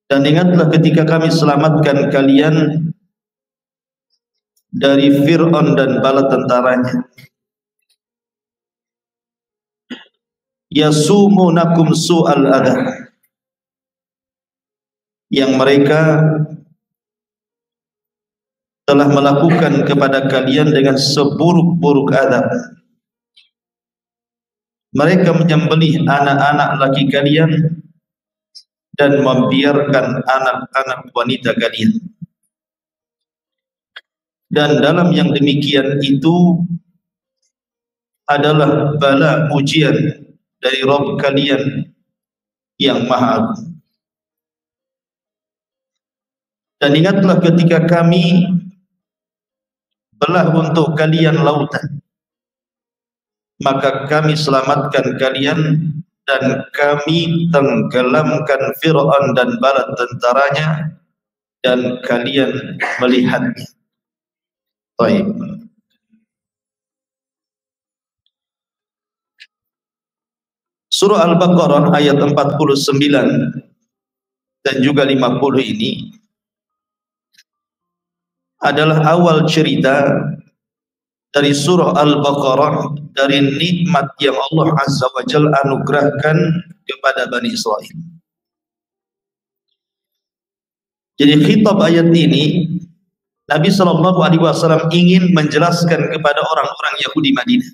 Dan ingatlah ketika kami selamatkan kalian dari Fir'aun dan bala tentaranya, yasumunakum su'al adha, yang mereka telah melakukan kepada kalian dengan seburuk-buruk adab. Mereka menyembelih anak-anak laki kalian dan membiarkan anak-anak wanita kalian. Dan dalam yang demikian itu adalah bala ujian dari Rabb kalian yang Maha Agung. Dan ingatlah ketika kami belah untuk kalian lautan, maka kami selamatkan kalian dan kami tenggelamkan Fir'aun dan bala tentaranya dan kalian melihatnya. Baik. Surah Al-Baqarah ayat 49 dan juga 50 ini adalah awal cerita dari surah Al-Baqarah, dari nikmat yang Allah Azza wa Jalla anugerahkan kepada Bani Israel. Jadi khitab ayat ini Nabi SAW ingin menjelaskan kepada orang-orang Yahudi Madinah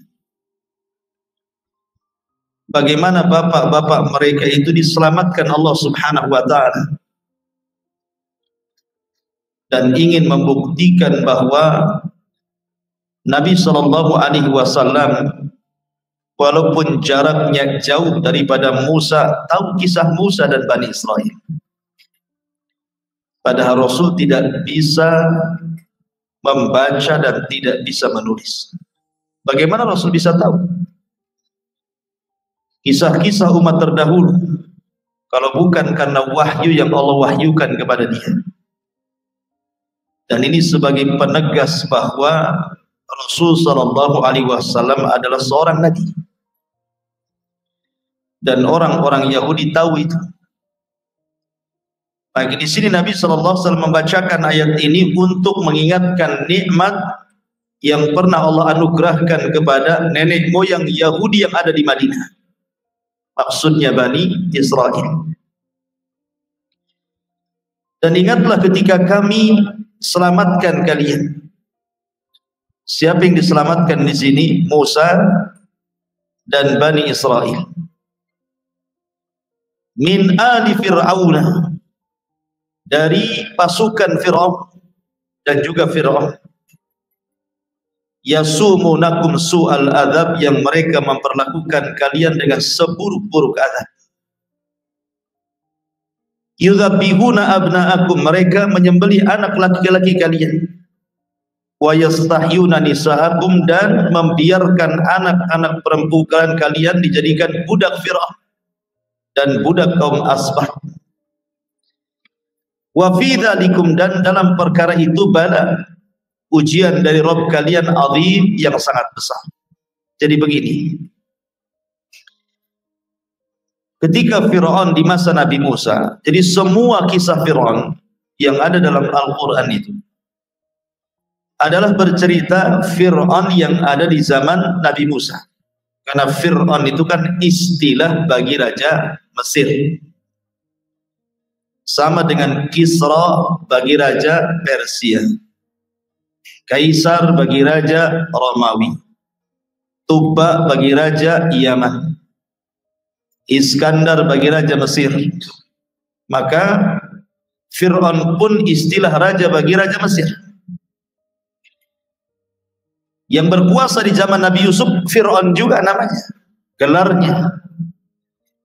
bagaimana bapak-bapak mereka itu diselamatkan Allah Subhanahu wa Ta'ala, dan ingin membuktikan bahwa Nabi SAW walaupun jaraknya jauh daripada Musa, tahu kisah Musa dan Bani Israel. Padahal Rasul tidak bisa membaca dan tidak bisa menulis. Bagaimana Rasul bisa tahu kisah-kisah umat terdahulu kalau bukan karena wahyu yang Allah wahyukan kepada dia? Dan ini sebagai penegas bahwa Rasul SAW adalah seorang nabi, dan orang-orang Yahudi tahu itu. Maka di sini Nabi SAW membacakan ayat ini untuk mengingatkan nikmat yang pernah Allah anugerahkan kepada nenek moyang Yahudi yang ada di Madinah. Maksudnya Bani Israel. Dan ingatlah ketika kami selamatkan kalian. Siapa yang diselamatkan di sini? Musa dan Bani Israel. Min ali Fir'aun, dari pasukan Fir'aun dan juga Fir'aun. Yasumunakum su'al adab, yang mereka memperlakukan kalian dengan seburuk-buruk adab. Yudzabbihuna abna'akum, mereka menyembelih anak laki-laki kalian. Wa yastahyuna nisa'akum, dan membiarkan anak-anak perempuan kalian dijadikan budak Fir'aun dan budak kaum Asbah. Wa fi dzalikum, dan dalam perkara itu bala, ujian dari Rabb kalian azim, yang sangat besar. Jadi begini, ketika Fir'aun di masa Nabi Musa, jadi semua kisah Fir'aun yang ada dalam Al-Quran itu adalah bercerita Fir'aun yang ada di zaman Nabi Musa. Karena Fir'aun itu kan istilah bagi raja Mesir, sama dengan Kisra bagi raja Persia, Kaisar bagi raja Romawi, Tuba bagi raja Yaman, Iskandar bagi raja Mesir. Maka Fir'aun pun istilah raja bagi raja Mesir. Yang berkuasa di zaman Nabi Yusuf Fir'aun juga namanya, gelarnya.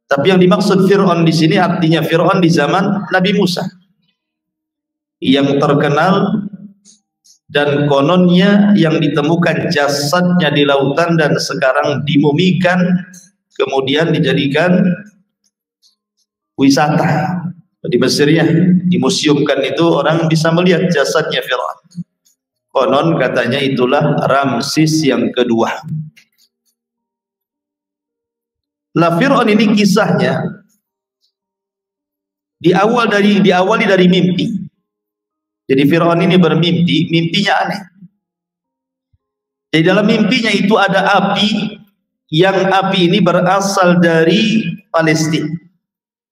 Tapi yang dimaksud Fir'aun di sini artinya Fir'aun di zaman Nabi Musa, yang terkenal dan kononnya yang ditemukan jasadnya di lautan dan sekarang dimumikan, kemudian dijadikan wisata di Mesir ya, dimuseumkan, itu orang bisa melihat jasadnya Fir'aun. Konon katanya itulah Ramsis yang kedua. Lah Fir'aun ini kisahnya diawali dari mimpi. Jadi Fir'aun ini bermimpi, mimpinya aneh. Jadi dalam mimpinya itu ada api, yang api ini berasal dari Palestina,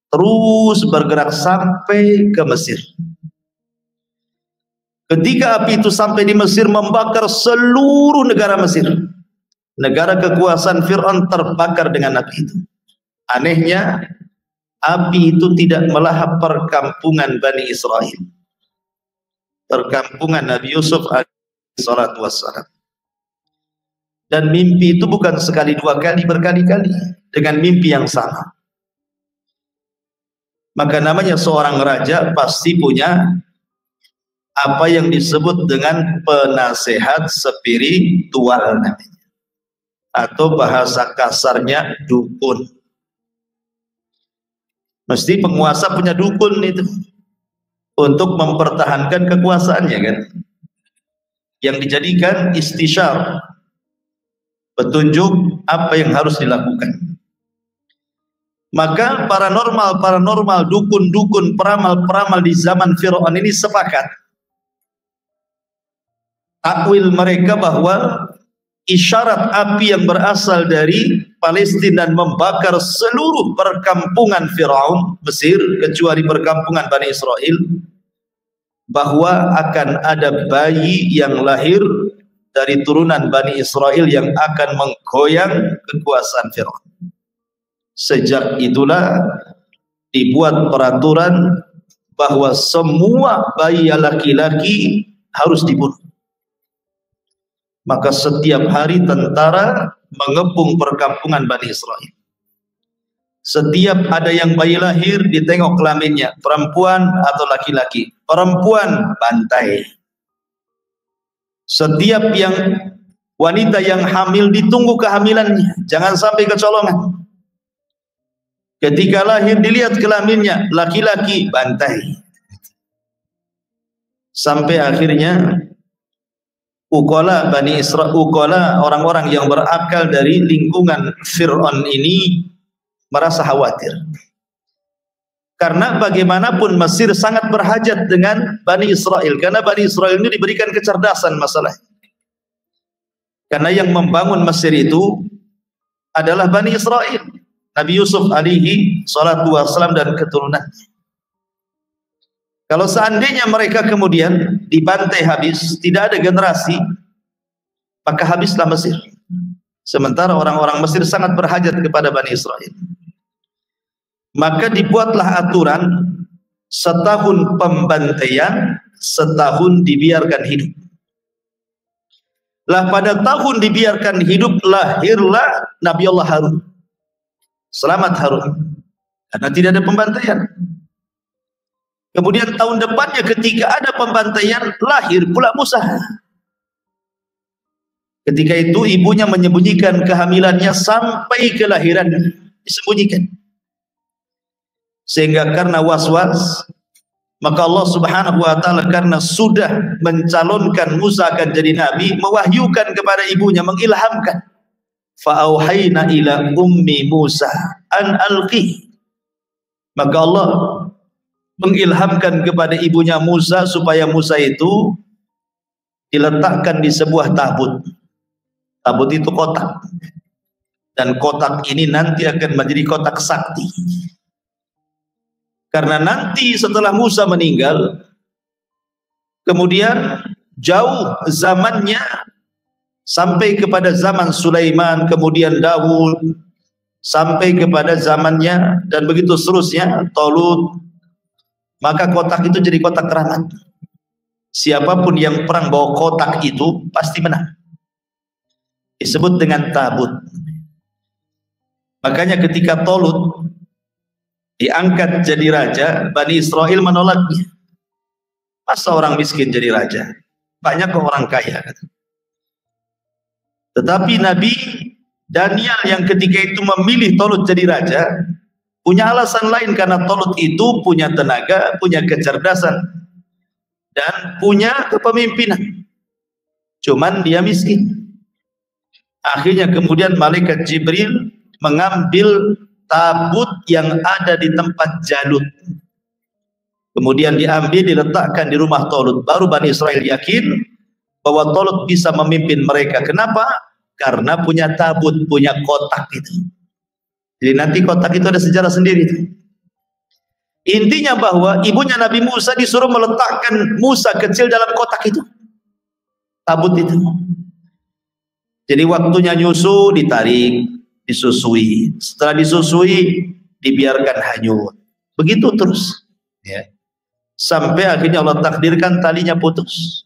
terus bergerak sampai ke Mesir. Ketika api itu sampai di Mesir, membakar seluruh negara Mesir. Negara kekuasaan Fir'aun terbakar dengan api itu. Anehnya, api itu tidak melahap perkampungan Bani Israel, perkampungan Nabi Yusuf alaihi salatu wassalam. Dan mimpi itu bukan sekali dua kali, berkali-kali dengan mimpi yang sama. Maka namanya seorang raja pasti punya apa yang disebut dengan penasehat spiritual namanya, atau bahasa kasarnya dukun. Mesti penguasa punya dukun itu untuk mempertahankan kekuasaannya kan, yang dijadikan istisyar, petunjuk apa yang harus dilakukan. Maka paranormal, dukun-dukun, peramal-peramal di zaman Fir'aun ini sepakat, takwil mereka bahwa isyarat api yang berasal dari Palestina dan membakar seluruh perkampungan Fir'aun Mesir kecuali perkampungan Bani Israel, bahwa akan ada bayi yang lahir dari turunan Bani Israel yang akan menggoyang kekuasaan Fir'aun. Sejak itulah dibuat peraturan bahwa semua bayi laki-laki harus dibunuh. Maka setiap hari tentara mengepung perkampungan Bani Israel. Setiap ada yang bayi lahir, ditengok kelaminnya, perempuan atau laki-laki. Perempuan bantai. Setiap yang wanita yang hamil ditunggu kehamilannya, jangan sampai kecolongan. Ketika lahir dilihat kelaminnya, laki-laki bantai. Sampai akhirnya ukola Bani Israel, ukola orang-orang yang berakal dari lingkungan Fir'aun ini merasa khawatir. Karena bagaimanapun Mesir sangat berhajat dengan Bani Israel, karena Bani Israel ini diberikan kecerdasan masalah. Karena yang membangun Mesir itu adalah Bani Israel, Nabi Yusuf alaihi salatu wassalam dan keturunannya. Kalau seandainya mereka kemudian dibantai habis, tidak ada generasi, maka habislah Mesir. Sementara orang-orang Mesir sangat berhajat kepada Bani Israel. Maka dibuatlah aturan, setahun pembantaian, setahun dibiarkan hidup. Lah pada tahun dibiarkan hidup, lahirlah Nabi Allah Harun. Selamat Harun. Karena tidak ada pembantaian. Kemudian tahun depannya ketika ada pembantaian, lahir pula Musa. Ketika itu ibunya menyembunyikan kehamilannya sampai kelahiran, disembunyikan. Sehingga karena was-was, maka Allah Subhanahu wa ta'ala karena sudah mencalonkan Musa akan jadi nabi, mewahyukan kepada ibunya, mengilhamkan. Fa'auhayna ila ummi Musa an alqi. Maka Allah mengilhamkan kepada ibunya Musa supaya Musa itu diletakkan di sebuah tabut. Tabut itu kotak. Dan kotak ini nanti akan menjadi kotak sakti. Karena nanti setelah Musa meninggal, kemudian jauh zamannya sampai kepada zaman Sulaiman, kemudian Daud, sampai kepada zamannya dan begitu seterusnya, Talut. Maka kotak itu jadi kotak rahmat. Siapapun yang perang bawa kotak itu pasti menang. Disebut dengan tabut. Makanya ketika Talut diangkat jadi raja, Bani Israel menolaknya. Masa orang miskin jadi raja? Banyak orang kaya. Tetapi Nabi Daniel yang ketika itu memilih Talut jadi raja, punya alasan lain, karena Talut itu punya tenaga, punya kecerdasan, dan punya kepemimpinan. Cuman dia miskin. Akhirnya kemudian malaikat Jibril mengambil tabut yang ada di tempat Jalut. Kemudian diambil, diletakkan di rumah Talut. Baru Bani Israel yakin bahwa Talut bisa memimpin mereka. Kenapa? Karena punya tabut, punya kotak itu. Jadi nanti kotak itu ada sejarah sendiri. Intinya bahwa ibunya Nabi Musa disuruh meletakkan Musa kecil dalam kotak itu, tabut itu. Jadi waktunya nyusu, ditarik, disusui. Setelah disusui, dibiarkan hanyut. Begitu terus. Ya. Sampai akhirnya Allah takdirkan talinya putus.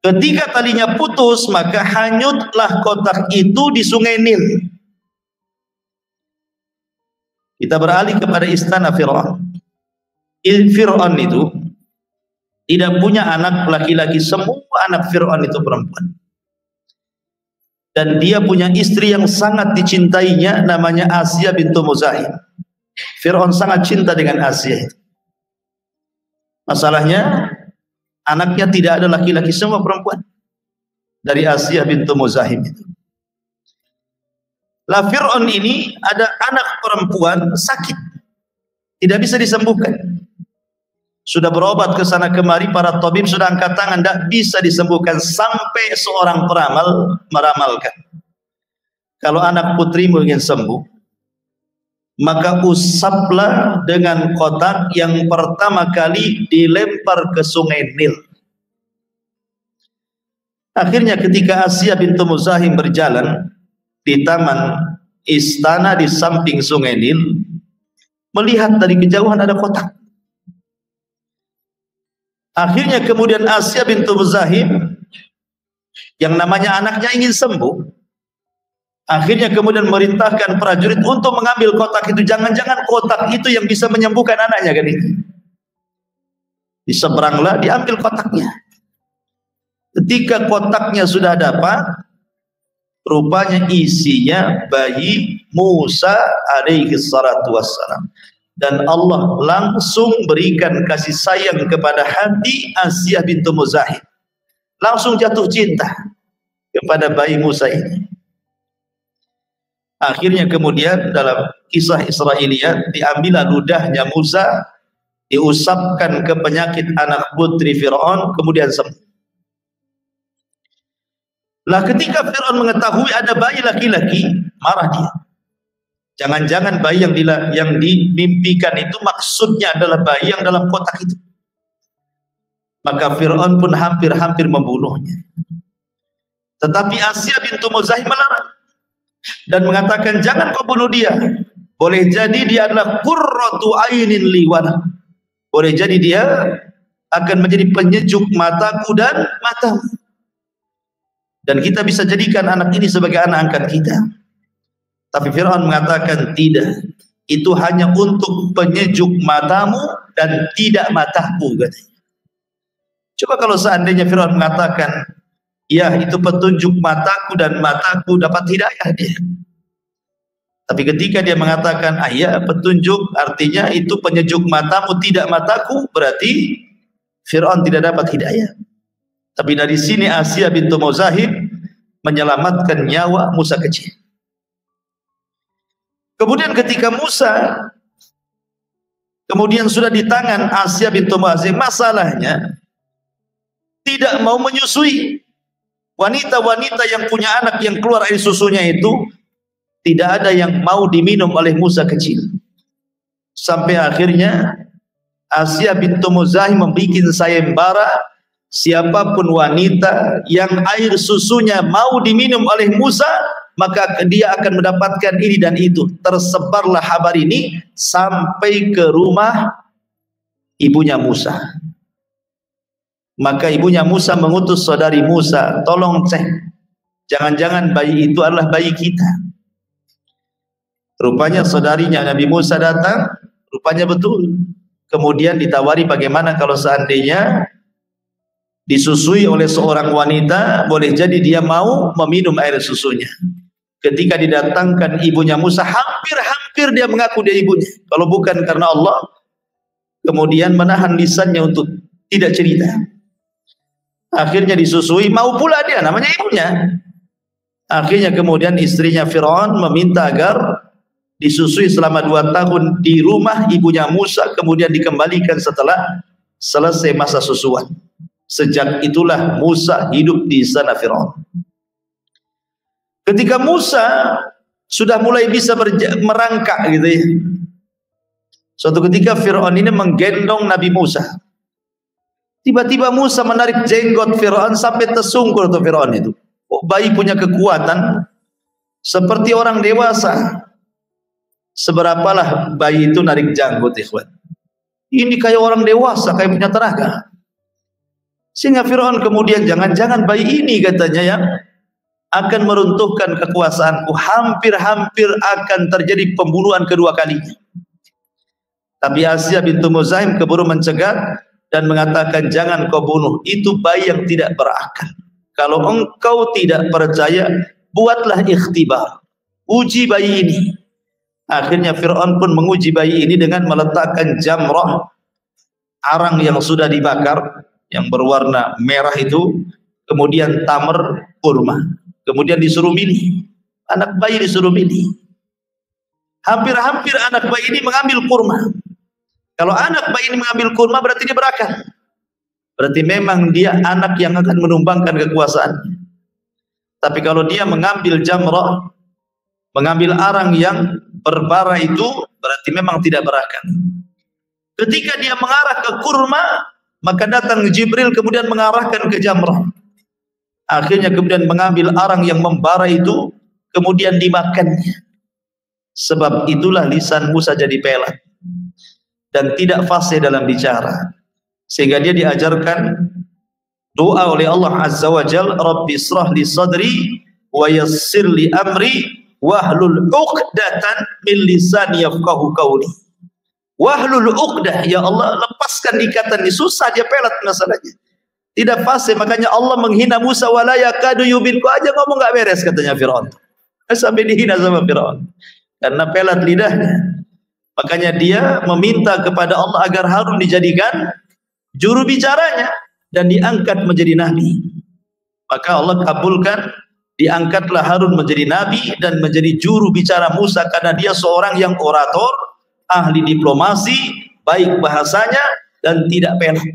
Ketika talinya putus, maka hanyutlah kotak itu di Sungai Nil. Kita beralih kepada istana Fir'aun. Fir'aun itu tidak punya anak laki-laki, semua anak Fir'aun itu perempuan. Dan dia punya istri yang sangat dicintainya, namanya Asia bintu Muzahim. Fir'aun sangat cinta dengan Asia itu. Masalahnya anaknya tidak ada laki-laki, semua perempuan. Dari Asia bintu Muzahim itu. Lah Fir'aun ini ada anak perempuan sakit, tidak bisa disembuhkan. Sudah berobat ke sana kemari, para tabib sudah angkat tangan, tidak bisa disembuhkan. Sampai seorang peramal meramalkan, kalau anak putrimu ingin sembuh, maka usaplah dengan kotak yang pertama kali dilempar ke Sungai Nil. Akhirnya ketika Asia bintu Muzahim berjalan di taman istana di samping Sungai Nil, melihat dari kejauhan ada kotak. Akhirnya kemudian Asia bintu Muzahim, yang namanya anaknya ingin sembuh, akhirnya kemudian merintahkan prajurit untuk mengambil kotak itu. Jangan-jangan kotak itu yang bisa menyembuhkan anaknya kan itu. Diseberanglah, diambil kotaknya. Ketika kotaknya sudah dapat, rupanya isinya bayi Musa alaihi salatu wassalam. Dan Allah langsung berikan kasih sayang kepada hati Asia bintu Muzahim. Langsung jatuh cinta kepada bayi Musa ini. Akhirnya kemudian dalam kisah Israiliyat, diambil ludahnya Musa, diusapkan ke penyakit anak putri Fir'aun, kemudian sembuh. Lah ketika Fir'aun mengetahui ada bayi laki-laki, marah dia. Jangan-jangan bayi yang dimimpikan itu maksudnya adalah bayi yang dalam kotak itu. Maka Fir'aun pun hampir-hampir membunuhnya. Tetapi Asia bintu Muzahim melarang dan mengatakan, jangan kau bunuh dia. Boleh jadi dia adalah qurratu ainin liwana. Boleh jadi dia akan menjadi penyejuk mataku dan matamu. Dan kita bisa jadikan anak ini sebagai anak angkat kita. Tapi Fir'aun mengatakan tidak, itu hanya untuk penyejuk matamu dan tidak mataku, katanya. Coba kalau seandainya Fir'aun mengatakan, ya itu petunjuk mataku dan mataku dapat hidayah dia. Tapi ketika dia mengatakan, ya petunjuk artinya itu penyejuk matamu tidak mataku, berarti Fir'aun tidak dapat hidayah. Tapi dari sini Asia bintu Muzahim menyelamatkan nyawa Musa kecil. Kemudian ketika Musa kemudian sudah di tangan Asia bintu Muzahim, masalahnya tidak mau menyusui. Wanita-wanita yang punya anak yang keluar air susunya itu tidak ada yang mau diminum oleh Musa kecil. Sampai akhirnya Asia bintu Muzahim membuat sayembara, siapapun wanita yang air susunya mau diminum oleh Musa, maka dia akan mendapatkan ini dan itu. Tersebarlah kabar ini sampai ke rumah ibunya Musa. Maka ibunya Musa mengutus saudari Musa, tolong cek, jangan-jangan bayi itu adalah bayi kita. Rupanya saudarinya Nabi Musa datang, rupanya betul. Kemudian ditawari bagaimana kalau seandainya disusui oleh seorang wanita, boleh jadi dia mau meminum air susunya. Ketika didatangkan ibunya Musa, hampir-hampir dia mengaku dia ibunya. Kalau bukan karena Allah, kemudian menahan lisannya untuk tidak cerita. Akhirnya disusui, mau pula dia, namanya ibunya. Akhirnya kemudian istrinya Fir'aun meminta agar disusui selama 2 tahun di rumah ibunya Musa, kemudian dikembalikan setelah selesai masa susuan. Sejak itulah Musa hidup di istana Firaun. Ketika Musa sudah mulai bisa merangkak gitu ya, suatu ketika Firaun ini menggendong Nabi Musa. Tiba-tiba Musa menarik jenggot Firaun sampai tersungkur tuh Firaun itu. Oh, bayi punya kekuatan seperti orang dewasa. Seberapalah bayi itu narik janggut, ikhwan. Ini kayak orang dewasa, kayak punya tenaga. Sehingga Firaun kemudian, jangan-jangan bayi ini katanya yang akan meruntuhkan kekuasaanku. Hampir-hampir akan terjadi pembunuhan kedua kalinya. Tapi Asiyah bintu Muzahim keburu mencegah dan mengatakan, jangan kau bunuh, itu bayi yang tidak berakal. Kalau engkau tidak percaya, buatlah ikhtibar, uji bayi ini. Akhirnya Fir'aun pun menguji bayi ini dengan meletakkan jamrah, arang yang sudah dibakar, yang berwarna merah itu, kemudian tamar kurma, kemudian disuruh milih. Anak bayi disuruh milih. Hampir-hampir anak bayi ini mengambil kurma. Kalau anak bayi ini mengambil kurma berarti dia berakal. Berarti memang dia anak yang akan menumbangkan kekuasaan. Tapi kalau dia mengambil jamrah, mengambil arang yang berbara itu, berarti memang tidak berakal. Ketika dia mengarah ke kurma, maka datang Jibril kemudian mengarahkan ke jamrah. Akhirnya kemudian mengambil arang yang membara itu, kemudian dimakannya. Sebab itulah lisan Musa jadi pelat dan tidak fasih dalam bicara, sehingga dia diajarkan doa oleh Allah Azza wa Jalla, Rabbi israh li sadri wa yassir li amri wahlul 'uqdatan min lisani yafqahu qawli. Wahlul 'uqdah, ya Allah lepaskan ikatan ini. Susah, dia pelat masalahnya, tidak fasih. Makanya Allah menghina Musa, wala yakadu yubin, kau aja ngomong gak beres katanya Firaun. Sampai dihina sama Firaun karena pelat lidahnya. Makanya dia meminta kepada Allah agar Harun dijadikan juru bicaranya dan diangkat menjadi nabi. Maka Allah kabulkan, diangkatlah Harun menjadi nabi dan menjadi juru bicara Musa, karena dia seorang yang orator, ahli diplomasi, baik bahasanya dan tidak pelat.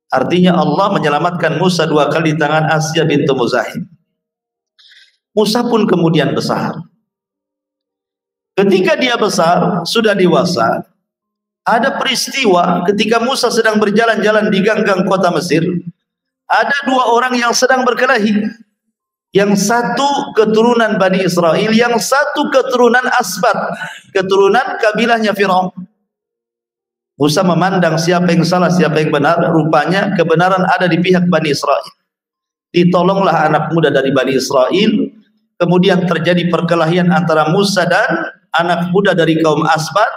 Artinya Allah menyelamatkan Musa 2 kali di tangan Asiyah bintu Muzahim. Musa pun kemudian besar. Ketika dia besar, sudah dewasa, ada peristiwa ketika Musa sedang berjalan-jalan di gang-gang kota Mesir. Ada 2 orang yang sedang berkelahi. Yang satu keturunan Bani Israel, yang satu keturunan Asbat, keturunan kabilahnya Firaun. Musa memandang siapa yang salah, siapa yang benar. Rupanya kebenaran ada di pihak Bani Israel. Ditolonglah anak muda dari Bani Israel. Kemudian terjadi perkelahian antara Musa dan anak muda dari kaum Asbat.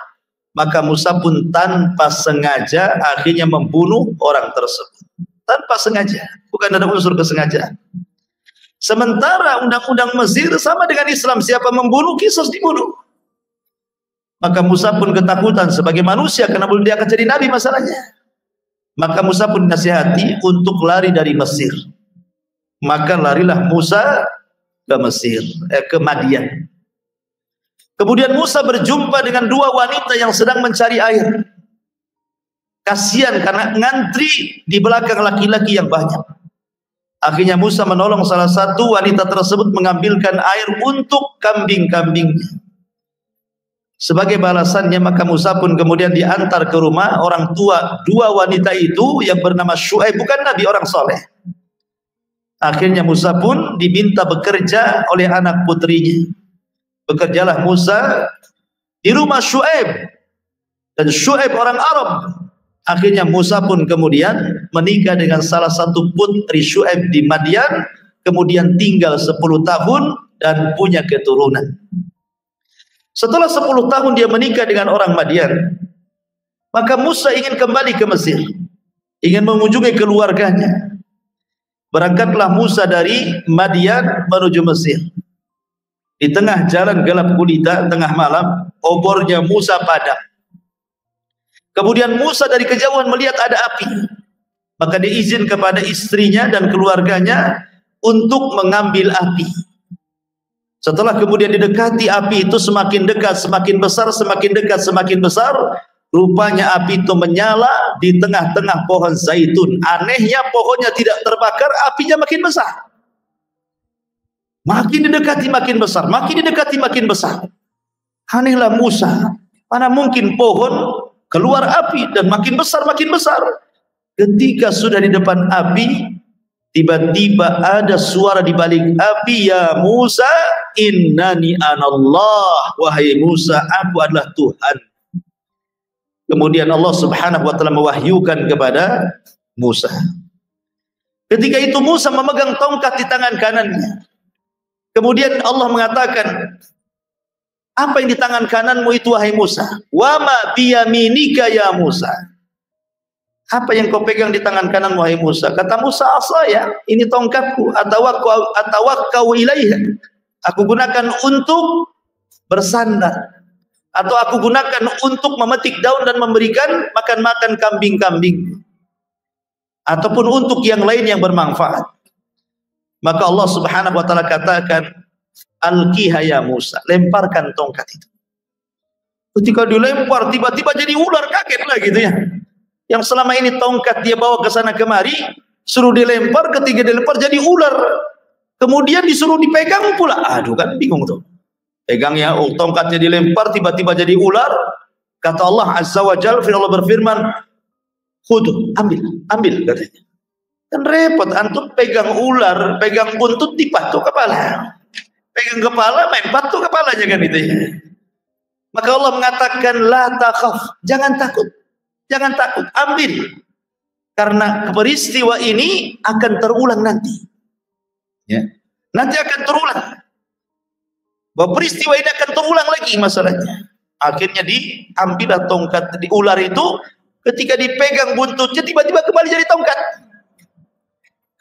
Maka Musa pun tanpa sengaja akhirnya membunuh orang tersebut. Tanpa sengaja, bukan ada unsur kesengajaan. Sementara undang-undang Mesir sama dengan Islam, siapa membunuh kisos dibunuh. Maka Musa pun ketakutan sebagai manusia, karena belum dia akan jadi nabi masalahnya. Maka Musa pun nasihati untuk lari dari Mesir. Maka larilah Musa ke Mesir, ke Madian. Kemudian Musa berjumpa dengan 2 wanita yang sedang mencari air. Kasihan karena ngantri di belakang laki-laki yang banyak. Akhirnya Musa menolong salah satu wanita tersebut mengambilkan air untuk kambing-kambingnya. Sebagai balasannya, maka Musa pun kemudian diantar ke rumah orang tua 2 wanita itu yang bernama Syuaib, bukan nabi, orang soleh. Akhirnya Musa pun diminta bekerja oleh anak putrinya. Bekerjalah Musa di rumah Syuaib, dan Syuaib orang Arab. Akhirnya Musa pun kemudian menikah dengan salah satu putri Syuaib di Madian, kemudian tinggal 10 tahun dan punya keturunan. Setelah 10 tahun dia menikah dengan orang Madian, maka Musa ingin kembali ke Mesir, ingin mengunjungi keluarganya. Berangkatlah Musa dari Madian menuju Mesir. Di tengah jalan gelap gulita, tengah malam, obornya Musa padam. Kemudian Musa dari kejauhan melihat ada api. Maka dia izin kepada istrinya dan keluarganya untuk mengambil api. Setelah kemudian didekati, api itu semakin dekat, semakin besar, semakin dekat, semakin besar. Rupanya api itu menyala di tengah-tengah pohon zaitun. Anehnya pohonnya tidak terbakar, apinya makin besar. Makin didekati makin besar, makin didekati makin besar. Anehlah Musa, mana mungkin pohon keluar api dan makin besar makin besar. Ketika sudah di depan api, tiba-tiba ada suara di balik api, ya Musa, innani anallah, wahai Musa, aku adalah Tuhan. Kemudian Allah Subhanahu wa taala mewahyukan kepada Musa. Ketika itu Musa memegang tongkat di tangan kanannya. Kemudian Allah mengatakan, apa yang di tangan kananmu itu wahai Musa? Wa ma biyaminika ya Musa. Apa yang kau pegang di tangan kanan wahai Musa? Kata Musa, asaya, ini tongkatku, atawakkau ilaiha. Aku gunakan untuk bersandar, atau aku gunakan untuk memetik daun dan memberikan makan-makan kambing-kambing, ataupun untuk yang lain yang bermanfaat. Maka Allah Subhanahu wa taala katakan, alqiha ya Musa, lemparkan tongkat itu. Ketika dilempar, tiba-tiba jadi ular, kaget lah gitu ya. Yang selama ini tongkat dia bawa ke sana kemari, suruh dilempar, ketika dilempar jadi ular. Kemudian disuruh dipegang pula. Aduh, kan bingung tuh. Pegangnya, tongkatnya dilempar, tiba-tiba jadi ular. Kata Allah Azza wa Jalla, Allah berfirman, khudh, ambil katanya. Kan repot, antum pegang ular, pegang buntut, dipatuk kepala. Pegang kepala, main patuk kepalanya kan itu ya. Maka Allah mengatakan, la takhaf, jangan takut. Jangan takut, ambil. Karena peristiwa ini akan terulang nanti. Ya. Nanti akan terulang. Bahwa peristiwa ini akan terulang lagi masalahnya. Akhirnya diambil tongkat di ular itu, ketika dipegang buntutnya tiba-tiba kembali jadi tongkat.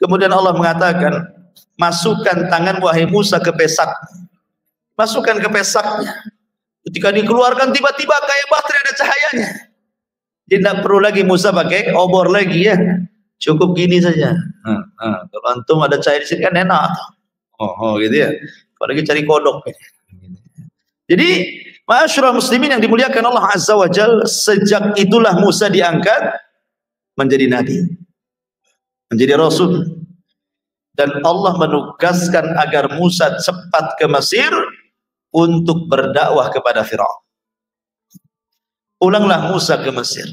Kemudian Allah mengatakan, masukkan tangan wahai Musa ke pesak. Masukkan ke pesaknya. Ketika dikeluarkan tiba-tiba kayak baterai ada cahayanya. Tidak perlu lagi Musa pakai obor lagi ya. Cukup gini saja. Kalau antum ada cahaya di sini kan enak. Gitu ya. Apalagi cari kodok. Jadi, ma'asyiral muslimin yang dimuliakan Allah Azza wa Jalla, sejak itulah Musa diangkat menjadi nabi, menjadi rasul. Dan Allah menugaskan agar Musa cepat ke Mesir untuk berdakwah kepada Firaun. Pulanglah Musa ke Mesir.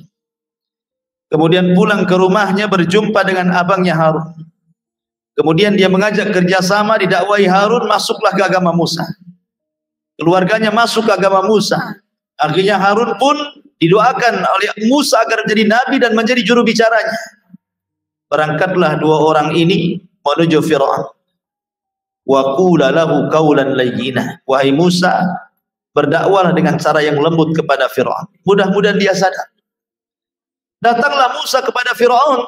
Kemudian pulang ke rumahnya, berjumpa dengan abangnya Harun. Kemudian dia mengajak kerjasama, didakwahi Harun, masuklah ke agama Musa. Keluarganya masuk ke agama Musa. Akhirnya Harun pun didoakan oleh Musa agar jadi nabi dan menjadi juru bicaranya. Berangkatlah dua orang ini menuju Firaun. Wa qula lahu qawlan layyina. Wahai Musa, berdakwalah dengan cara yang lembut kepada Firaun. Mudah-mudahan dia sadar. Datanglah Musa kepada Firaun.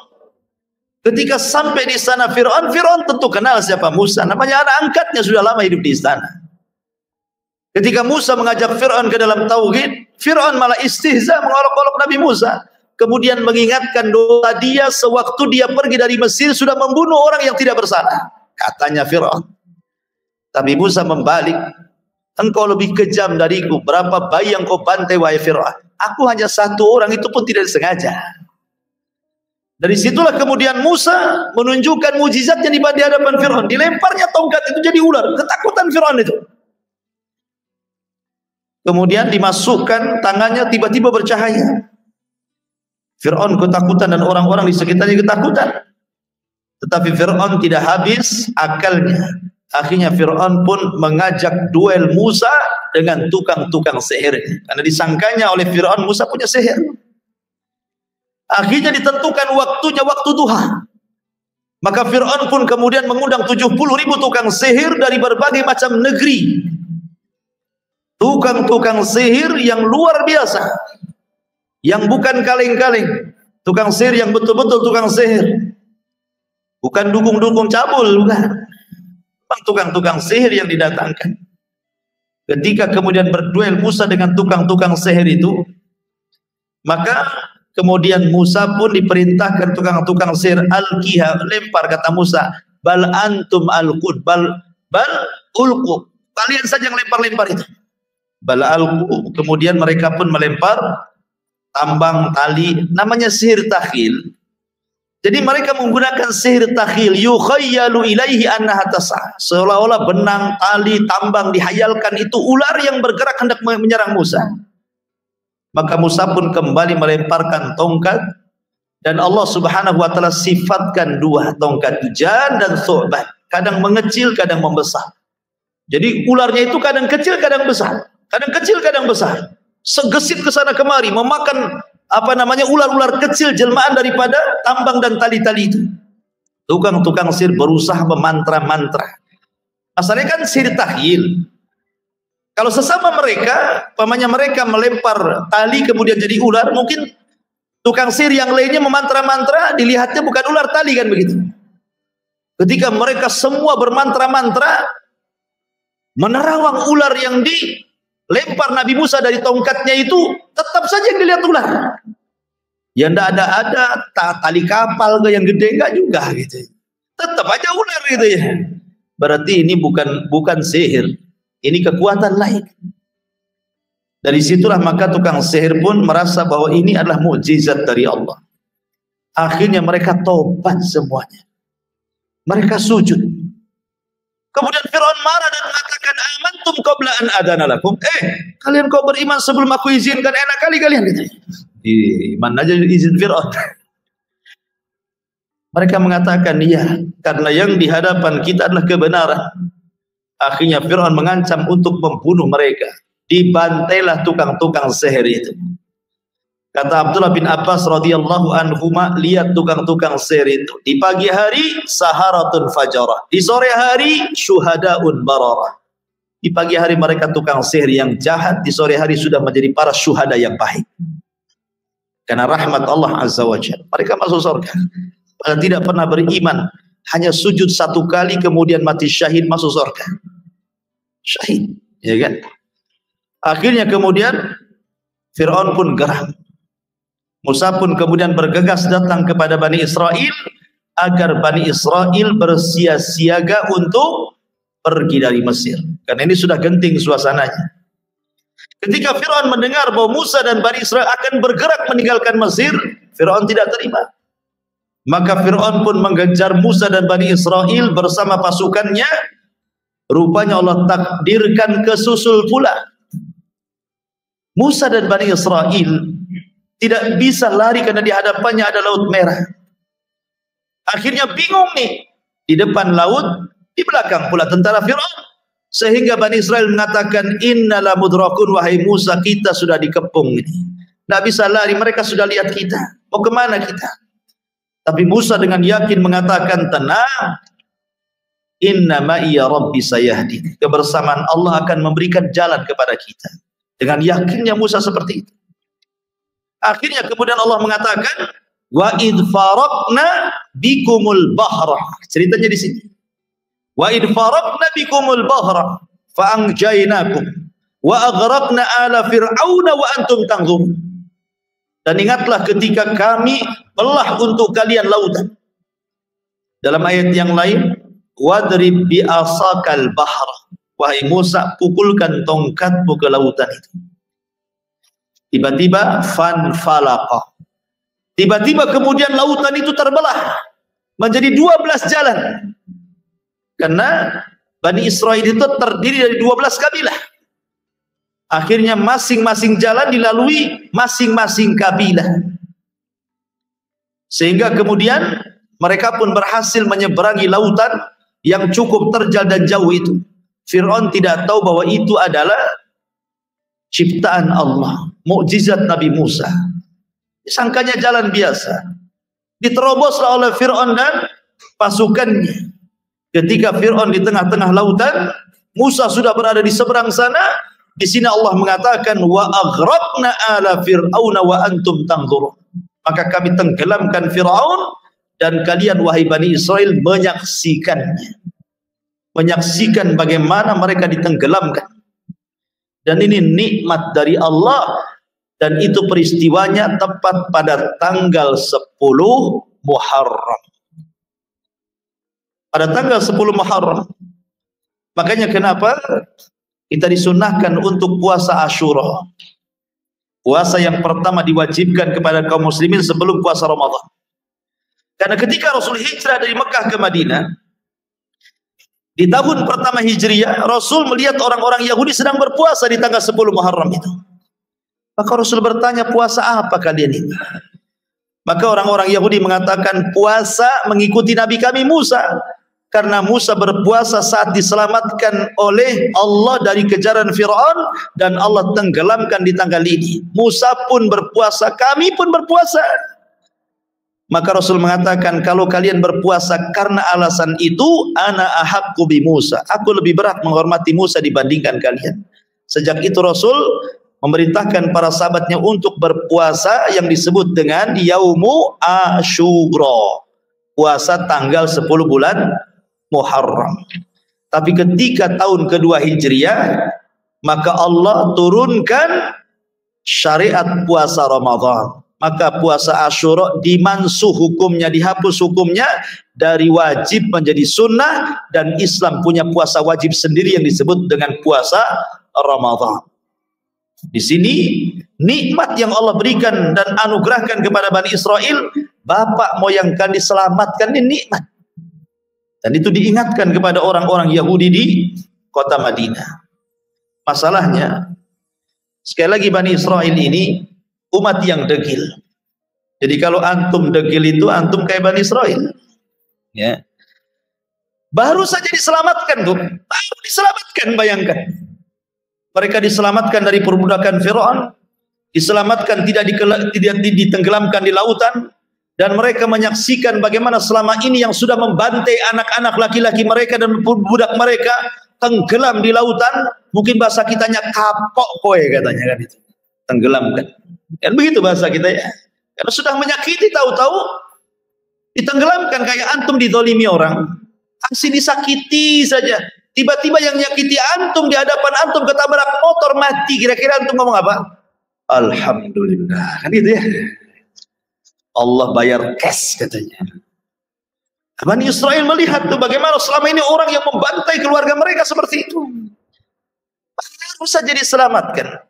Ketika sampai di sana Firaun tentu kenal siapa Musa. Namanya anak angkatnya, sudah lama hidup di istana. Ketika Musa mengajak Firaun ke dalam tauhid, Firaun malah istihza, mengolok-olok Nabi Musa. Kemudian mengingatkan dosa dia sewaktu dia pergi dari Mesir sudah membunuh orang yang tidak bersalah. Katanya Firaun. Tapi Musa membalik. Engkau lebih kejam dariku. Berapa bayi yang kau bantai wahai Firaun? Aku hanya satu orang, itu pun tidak disengaja. Dari situlah kemudian Musa menunjukkan mujizatnya di hadapan Firaun. Dilemparnya tongkat itu jadi ular. Ketakutan Firaun itu. Kemudian dimasukkan tangannya, tiba-tiba bercahaya. Firaun ketakutan dan orang-orang di sekitarnya ketakutan. Tetapi Firaun tidak habis akalnya. Akhirnya Firaun pun mengajak duel Musa dengan tukang-tukang sihir. Karena disangkanya oleh Firaun Musa punya sihir. Akhirnya ditentukan waktunya, waktu duha. Maka Firaun pun kemudian mengundang 70.000 tukang sihir dari berbagai macam negeri. Tukang-tukang sihir yang luar biasa. Yang bukan kaleng-kaleng. Tukang sihir yang betul-betul tukang sihir. Bukan dukung-dukung cabul, bukan. Tukang-tukang sihir yang didatangkan. Ketika kemudian berduel Musa dengan tukang-tukang sihir itu, maka kemudian Musa pun diperintahkan tukang-tukang sihir, alqiha, lempar, kata Musa, bal antum alqud, bal ulqu, kalian saja yang lempar-lempar itu. Bala'alku, kemudian mereka pun melempar tambang tali, namanya sihir takhil. Jadi mereka menggunakan sihir takhil, yukhayyalu ilaihi annaha tas'a, seolah-olah benang, tali, tambang dihayalkan itu ular yang bergerak hendak menyerang Musa. Maka Musa pun kembali melemparkan tongkat, dan Allah Subhanahu wa taala sifatkan dua tongkat, jan dan thu'ban, kadang mengecil, kadang membesar. Jadi ularnya itu kadang kecil, kadang besar, kadang kecil, kadang besar, segesit ke sana kemari, memakan ular-ular kecil jelmaan daripada tambang dan tali-tali itu. Tukang-tukang sihir berusaha memantra-mantra. Asalnya kan sihir takhil. Kalau sesama mereka, mereka melempar tali kemudian jadi ular, mungkin tukang sihir yang lainnya memantra-mantra, dilihatnya bukan ular, tali, kan begitu. Ketika mereka semua bermantra-mantra, menerawang ular yang dilempar Nabi Musa dari tongkatnya itu, tetap saja yang dilihat ular. Ya ndak ada tali kapal yang gede, enggak juga gitu. Tetap aja ular gitu ya. Berarti ini bukan sihir, ini kekuatan lain. Dari situlah maka tukang sihir pun merasa bahwa ini adalah mukjizat dari Allah. Akhirnya mereka tobat semuanya. Mereka sujud. Kemudian Fir'aun marah dan mengatakan, amantum qabla an adana lakum. Kalian kok beriman sebelum aku izinkan? Enak kali kalian gitu. Iman aja izin Fir'aun. Mereka mengatakan, iya, karena yang di hadapan kita adalah kebenaran. Akhirnya Fir'aun mengancam untuk membunuh mereka. Dibantailah tukang-tukang sihir itu. Kata Abdullah bin Abbas radhiyallahu anhuma, lihat tukang-tukang sihir itu. Di pagi hari saharatun fajarah, di sore hari syuhadaun bararah. Di pagi hari mereka tukang sihir yang jahat, di sore hari sudah menjadi para syuhada yang baik. Karena rahmat Allah Azza wa Jalla, mereka masuk surga. Padahal tidak pernah beriman, hanya sujud satu kali kemudian mati syahid, masuk surga. Syahid, ya kan? Akhirnya kemudian Fir'aun pun geram. Musa pun kemudian bergegas datang kepada Bani Israel agar Bani Israel bersiap-siaga untuk pergi dari Mesir. Karena ini sudah genting suasananya. Ketika Fir'aun mendengar bahwa Musa dan Bani Israel akan bergerak meninggalkan Mesir, Fir'aun tidak terima. Maka Fir'aun pun mengejar Musa dan Bani Israel bersama pasukannya. Rupanya Allah takdirkan kesusul pula. Musa dan Bani Israel tidak bisa lari karena di hadapannya ada Laut Merah. Akhirnya bingung nih. Di depan laut, di belakang pula tentara Fir'aun. Sehingga Bani Israel mengatakan, innala mudrakun, wahai Musa, kita sudah dikepung ini. Tidak bisa lari, mereka sudah lihat kita. Mau kemana kita? Tapi Musa dengan yakin mengatakan, tenang. Inna ma'iya rabbi sayahdi. Kebersamaan Allah akan memberikan jalan kepada kita. Dengan yakinnya Musa seperti itu. Akhirnya kemudian Allah mengatakan, wa id faraqna bikumul bahra. Ceritanya di sini. Wa id faraqna bikumul bahra fa anjaynakum wa aghraqna ala fir'auna wa antum tanzurun. Dan ingatlah ketika kami belah untuk kalian lautan. Dalam ayat yang lain, wadrib bi asakal bahra. Wahai Musa, pukulkan tongkatmu ke lautan itu. Tiba-tiba fanfalaqa. Tiba-tiba kemudian lautan itu terbelah menjadi 12 jalan. Karena Bani Israel itu terdiri dari 12 kabilah. Akhirnya masing-masing jalan dilalui masing-masing kabilah. Sehingga kemudian mereka pun berhasil menyeberangi lautan yang cukup terjal dan jauh itu. Fir'aun tidak tahu bahwa itu adalah ciptaan Allah, mukjizat Nabi Musa. Disangkanya jalan biasa. Diteroboslah oleh Fir'aun dan pasukannya. Ketika Fir'aun di tengah-tengah lautan, Musa sudah berada di seberang sana. Di sini Allah mengatakan, wa aghraqna ala fir'auna wa antum tanzurun. Maka kami tenggelamkan Fir'aun dan kalian wahai Bani Israel menyaksikannya. Menyaksikan bagaimana mereka ditenggelamkan. Dan ini nikmat dari Allah. Dan itu peristiwanya tepat pada tanggal 10 Muharram. Pada tanggal 10 Muharram, Makanya kenapa kita disunahkan untuk puasa Asyura. Puasa yang pertama diwajibkan kepada kaum muslimin sebelum puasa Ramadan. Karena ketika Rasul hijrah dari Mekah ke Madinah, di tahun pertama Hijriah, Rasul melihat orang-orang Yahudi sedang berpuasa di tanggal 10 Muharram itu. Maka Rasul bertanya, puasa apa kalian ini? Maka orang-orang Yahudi mengatakan, puasa mengikuti Nabi kami Musa. Karena Musa berpuasa saat diselamatkan oleh Allah dari kejaran Fir'aun dan Allah tenggelamkan di tanggal ini. Musa pun berpuasa, kami pun berpuasa. Maka Rasul mengatakan, kalau kalian berpuasa karena alasan itu, ana ahaqqu bi Musa. Aku lebih berat menghormati Musa dibandingkan kalian. Sejak itu Rasul memerintahkan para sahabatnya untuk berpuasa yang disebut dengan Yaumu Asyura. Puasa tanggal 10 bulan Muharram. Tapi ketika tahun kedua Hijriah, maka Allah turunkan syariat puasa Ramadan. Maka puasa Asyura dimansuh hukumnya, dihapus hukumnya dari wajib menjadi sunnah, dan Islam punya puasa wajib sendiri yang disebut dengan puasa Ramadan. Di sini nikmat yang Allah berikan dan anugerahkan kepada Bani Israel, bapak moyang kalian diselamatkan, ini nikmat. Dan itu diingatkan kepada orang-orang Yahudi di kota Madinah. Masalahnya, sekali lagi Bani Israel ini umat yang degil. Jadi kalau antum degil itu, antum kayak Bani Israel. Ya. Baru saja diselamatkan tuh, baru diselamatkan, bayangkan. Mereka diselamatkan dari perbudakan Fir'aun, diselamatkan tidak ditenggelamkan di lautan. Dan mereka menyaksikan bagaimana selama ini yang sudah membantai anak-anak laki-laki mereka dan budak mereka tenggelam di lautan. Mungkin bahasa kitanya kapok kowe katanya kan itu. Tenggelamkan. Kan begitu bahasa kita ya. Karena sudah menyakiti, tahu-tahu ditenggelamkan. Kayak antum dizalimi orang, aksi disakiti saja. Tiba-tiba yang nyakiti antum di hadapan antum ketabrak motor mati. Kira-kira antum ngomong apa? Alhamdulillah. Kan gitu ya. Allah bayar cash katanya. Bani Israel melihat tuh bagaimana selama ini orang yang membantai keluarga mereka seperti itu. Baru saja diselamatkan.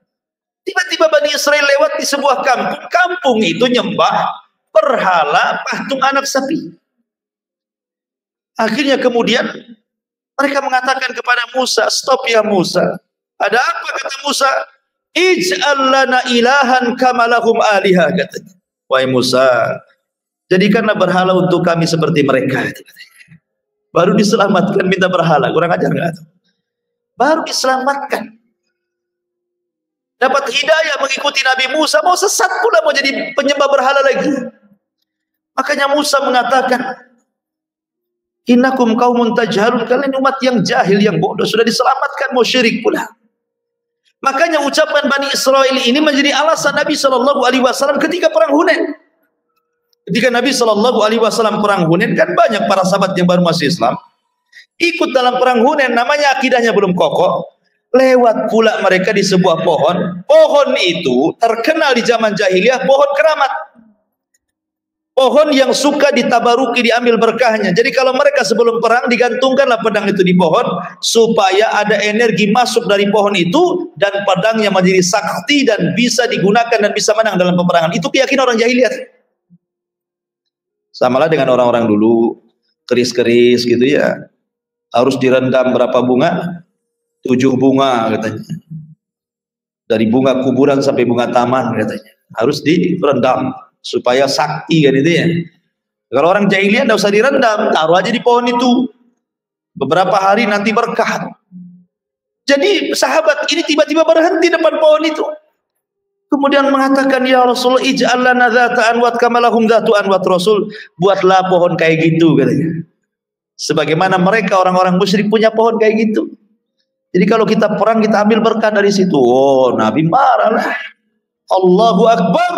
Tiba-tiba Bani Israel lewat di sebuah kampung. Kampung itu nyembah berhala patung anak sapi. Akhirnya kemudian mereka mengatakan kepada Musa, stop ya Musa. Ada apa kata Musa? Ij'al lana ilahan kama lahum alihah katanya. Wahai Musa, jadikanlah berhala untuk kami seperti mereka. Baru diselamatkan minta berhala, kurang ajar nggak? Baru diselamatkan, dapat hidayah mengikuti Nabi Musa, mau sesat pula, mau jadi penyembah berhala lagi. Makanya Musa mengatakan, innakum qaumun tajhalun, kalian umat yang jahil, yang bodoh, sudah diselamatkan mau syirik pula. Makanya ucapan Bani Israel ini menjadi alasan Nabi SAW ketika perang Hunain. Ketika Nabi SAW perang Hunain, kan banyak para sahabat yang baru masuk Islam ikut dalam perang Hunain, namanya akidahnya belum kokoh. Lewat pula mereka di sebuah pohon. Pohon itu terkenal di zaman jahiliyah pohon keramat. Pohon yang suka ditabaruki, diambil berkahnya. Jadi kalau mereka sebelum perang digantungkanlah pedang itu di pohon supaya ada energi masuk dari pohon itu dan pedangnya menjadi sakti dan bisa digunakan dan bisa menang dalam peperangan. Itu keyakinan orang jahiliyah. Samalah dengan orang-orang dulu, keris-keris gitu ya. Harus direndam berapa bunga? 7 bunga katanya. Dari bunga kuburan sampai bunga taman katanya. Harus direndam supaya sakti kan itu ya. Kalau orang jahiliyah tidak usah direndam, taruh aja di pohon itu. Beberapa hari nanti berkah. Jadi sahabat ini tiba-tiba berhenti depan pohon itu. Kemudian mengatakan, ya Rasul, ij'al lana dzata anwat kama lahum dzatu anwat. Rasul, buatlah pohon kayak gitu katanya. Sebagaimana mereka orang-orang musyrik punya pohon kayak gitu. Jadi kalau kita perang kita ambil berkah dari situ. Oh, Nabi marahlah. Allahu Akbar.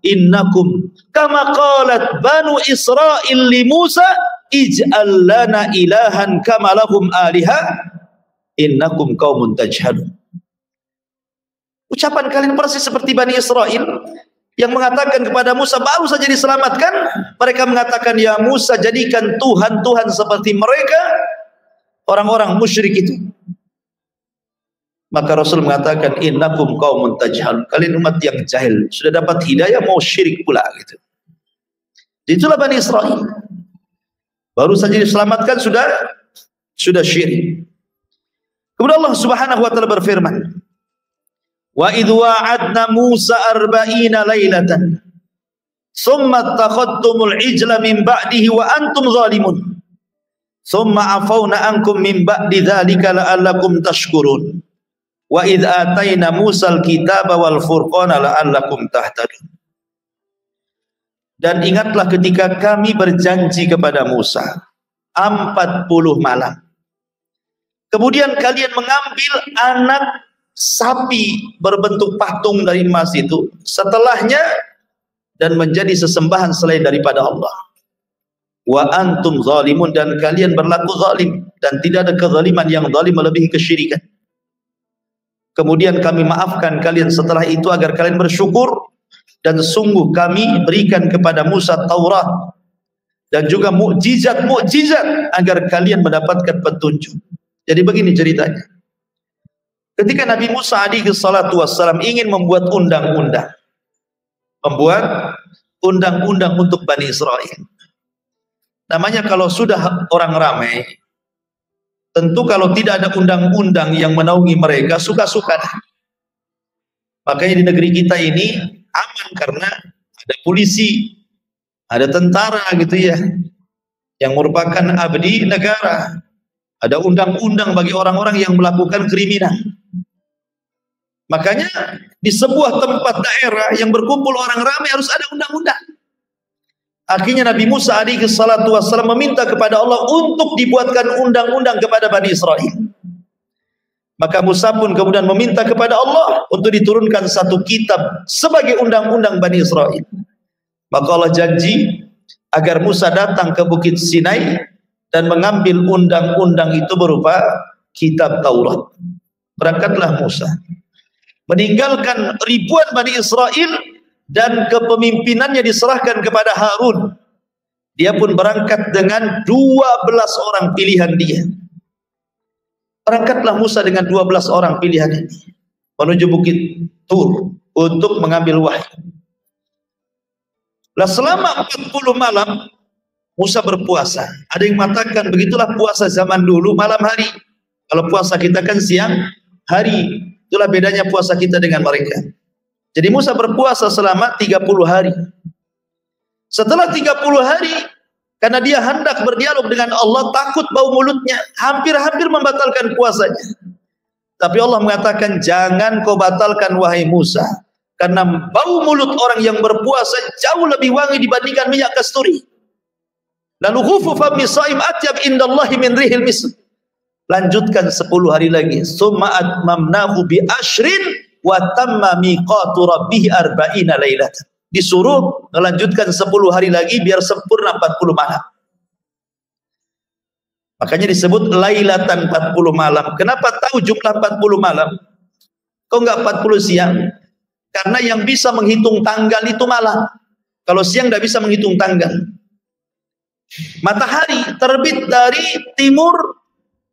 Innakum kama qalat Banu Israil li Musa ij'al lana ilahan kama lahum aliha innakum qaumun tajhalun. Ucapan kalian persis seperti Bani Israel yang mengatakan kepada Musa baru saja diselamatkan, mereka mengatakan, ya Musa, jadikan Tuhan-Tuhan seperti mereka, orang-orang musyrik itu. Maka Rasul mengatakan, innakum qaumun tajhalun, kalian umat yang jahil, sudah dapat hidayah mau syirik pula gitu. Itulah Bani Israel. Baru saja diselamatkan sudah syirik. Kemudian Allah Subhanahu wa taala berfirman, wa idh wa'adna Musa 40 lailatan thumma takhadtumul ijla min ba'dihi wa antum zalimun thumma afawna ankum min ba'di dzalika la'allakum tashkurun wa idh atayna Musal kitaba wal furqana la'allakum tahtadun. Dan ingatlah ketika kami berjanji kepada Musa 40 malam. Kemudian kalian mengambil anak sapi berbentuk patung dari emas itu setelahnya dan menjadi sesembahan selain daripada Allah. Wa antum zalimun, dan kalian berlaku zalim, dan tidak ada kezaliman yang zalim melebihi kesyirikan. Kemudian kami maafkan kalian setelah itu agar kalian bersyukur, dan sungguh kami berikan kepada Musa Taurat dan juga mukjizat agar kalian mendapatkan petunjuk. Jadi begini ceritanya. Ketika Nabi Musa alaihi salatu wassalam ingin membuat undang-undang, untuk Bani Israel. Namanya kalau sudah orang ramai, tentu kalau tidak ada undang-undang yang menaungi mereka, suka-suka. Makanya di negeri kita ini aman karena ada polisi, ada tentara gitu ya, yang merupakan abdi negara. Ada undang-undang bagi orang-orang yang melakukan kriminal. Makanya di sebuah tempat daerah yang berkumpul orang ramai harus ada undang-undang. Akhirnya Nabi Musa alaihi salatu wassalam meminta kepada Allah untuk dibuatkan undang-undang kepada Bani Israel. Maka Musa pun kemudian meminta kepada Allah untuk diturunkan satu kitab sebagai undang-undang Bani Israel. Maka Allah janji agar Musa datang ke Bukit Sinai dan mengambil undang-undang itu berupa kitab Taurat. Berangkatlah Musa, meninggalkan ribuan Bani Israel, dan kepemimpinannya diserahkan kepada Harun. Dia pun berangkat dengan 12 orang pilihan dia. Berangkatlah Musa dengan 12 orang pilihan ini menuju Bukit Tur untuk mengambil wahyu. Lah selama 40 malam Musa berpuasa. Ada yang mengatakan begitulah puasa zaman dulu malam hari. Kalau puasa kita kan siang hari. Itulah bedanya puasa kita dengan mereka. Jadi Musa berpuasa selama 30 hari. Setelah 30 hari, karena dia hendak berdialog dengan Allah, takut bau mulutnya, hampir-hampir membatalkan puasanya. Tapi Allah mengatakan, jangan kau batalkan wahai Musa, karena bau mulut orang yang berpuasa jauh lebih wangi dibandingkan minyak kasturi. Lalu khufu fami shaim atyab indallahi min rihil misk. Lanjutkan 10 hari lagi. Summa atmamnahu bi ashrin wa tamma miqatu rabbih 40 lailatan. Disuruh melanjutkan 10 hari lagi biar sempurna 40 malam. Makanya disebut lailatan 40 malam. Kenapa tahu jumlah 40 malam? Kok enggak 40 siang? Karena yang bisa menghitung tanggal itu malam. Kalau siang enggak bisa menghitung tanggal. Matahari terbit dari timur,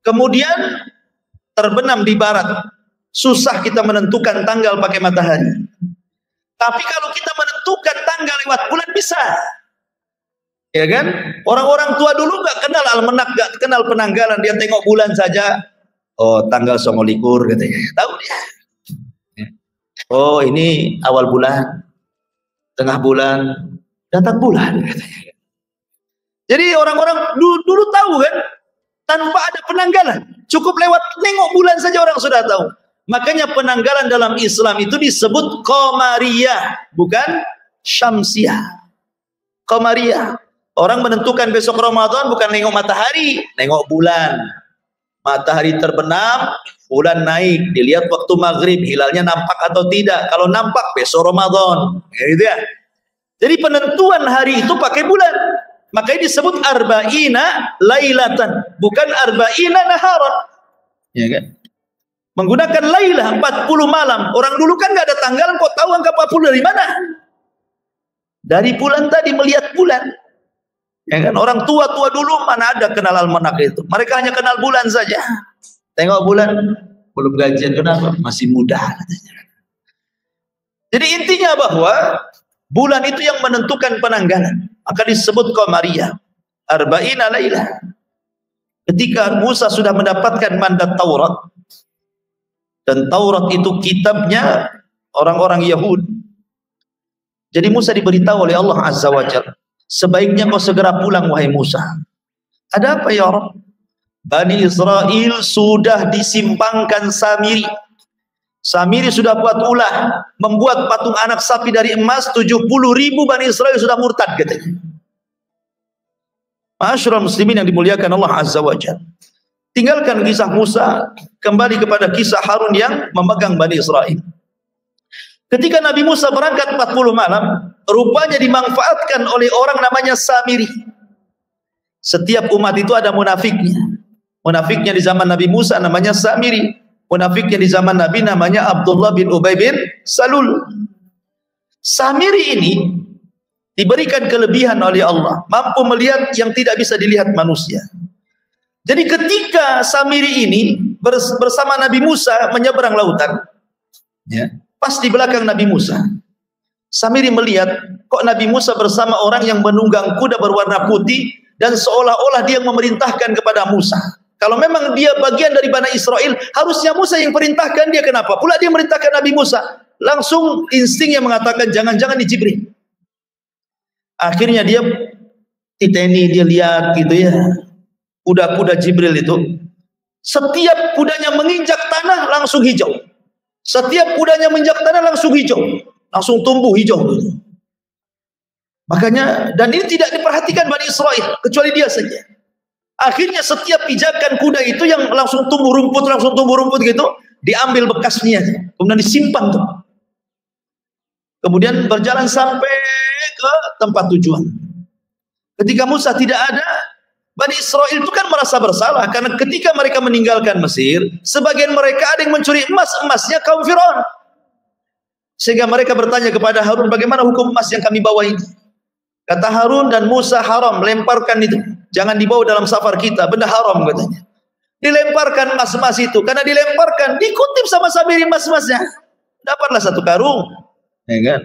kemudian terbenam di barat. Susah kita menentukan tanggal pakai matahari. Tapi kalau kita menentukan tanggal lewat bulan bisa. Ya kan? Orang-orang tua dulu nggak kenal almanak, nggak kenal penanggalan, dia tengok bulan saja. Oh, tanggal 29 katanya. Tahu dia. Oh, ini awal bulan, tengah bulan, datang bulan katanya. Jadi orang-orang dulu tahu kan, tanpa ada penanggalan, cukup lewat nengok bulan saja orang sudah tahu. Makanya penanggalan dalam Islam itu disebut Qamariyah, bukan Syamsiyah. Qamariyah. Orang menentukan besok Ramadan bukan nengok matahari, nengok bulan. Matahari terbenam, bulan naik, dilihat waktu maghrib, hilalnya nampak atau tidak. Kalau nampak besok Ramadan, gitu ya. Jadi penentuan hari itu pakai bulan. Makanya disebut arba'ina lailatan, bukan arba'ina naharan. Ya kan? Menggunakan lailah 40 malam. Orang dulu kan nggak ada tanggalan, kok tahu angka 40 dari mana? Dari bulan tadi, melihat bulan. Ya kan, orang tua-tua dulu mana ada kenal almanak itu. Mereka hanya kenal bulan saja. Tengok bulan, belum gajian, kenapa? Masih muda katanya. Jadi intinya bahwa bulan itu yang menentukan penanggalan. Maka disebut qamariyah. Arba'ina lailah. Ketika Musa sudah mendapatkan mandat Taurat, dan Taurat itu kitabnya orang-orang Yahudi. Jadi Musa diberitahu oleh Allah Azza wa Jalla, sebaiknya kau segera pulang wahai Musa. Ada apa ya Rabb? Bani Israel sudah disimpangkan Samiri. Samiri sudah buat ulah, membuat patung anak sapi dari emas. 70.000 Bani Israel sudah murtad katanya. Ma'asyiral muslimin yang dimuliakan Allah Azza wa Jalla. Tinggalkan kisah Musa, kembali kepada kisah Harun yang memegang Bani Israel. Ketika Nabi Musa berangkat 40 malam, rupanya dimanfaatkan oleh orang namanya Samiri. Setiap umat itu ada munafiknya. Munafiknya di zaman Nabi Musa namanya Samiri. Munafiknya di zaman Nabi namanya Abdullah bin Ubay bin Salul. Samiri ini diberikan kelebihan oleh Allah, mampu melihat yang tidak bisa dilihat manusia. Jadi ketika Samiri ini bersama Nabi Musa menyeberang lautan, ya, pas di belakang Nabi Musa, Samiri melihat kok Nabi Musa bersama orang yang menunggang kuda berwarna putih, dan seolah-olah dia memerintahkan kepada Musa. Kalau memang dia bagian dari Bani Israel, harusnya Musa yang perintahkan dia. Kenapa pula dia merintahkan Nabi Musa? Langsung instingnya mengatakan jangan-jangan di Jibril. Akhirnya dia titeni, dia lihat gitu ya, kuda-kuda Jibril itu, setiap kudanya menginjak tanah langsung hijau. Setiap kudanya menginjak tanah langsung hijau, langsung tumbuh hijau. Makanya, dan ini tidak diperhatikan Bani Israel, kecuali dia saja. Akhirnya setiap pijakan kuda itu yang langsung tumbuh rumput gitu, diambil bekasnya, kemudian disimpan tuh. Kemudian berjalan sampai ke tempat tujuan. Ketika Musa tidak ada, Bani Israel itu kan merasa bersalah, karena ketika mereka meninggalkan Mesir, sebagian mereka ada yang mencuri emas, emasnya kaum Firaun. Sehingga mereka bertanya kepada Harun, bagaimana hukum emas yang kami bawa ini? Kata Harun dan Musa, haram, lemparkan itu. Jangan dibawa dalam safar kita, benda haram katanya. Dilemparkan emas-emas itu, karena dilemparkan, dikutip sama Samiri emas-emasnya. Dapatlah satu karung. Ya kan?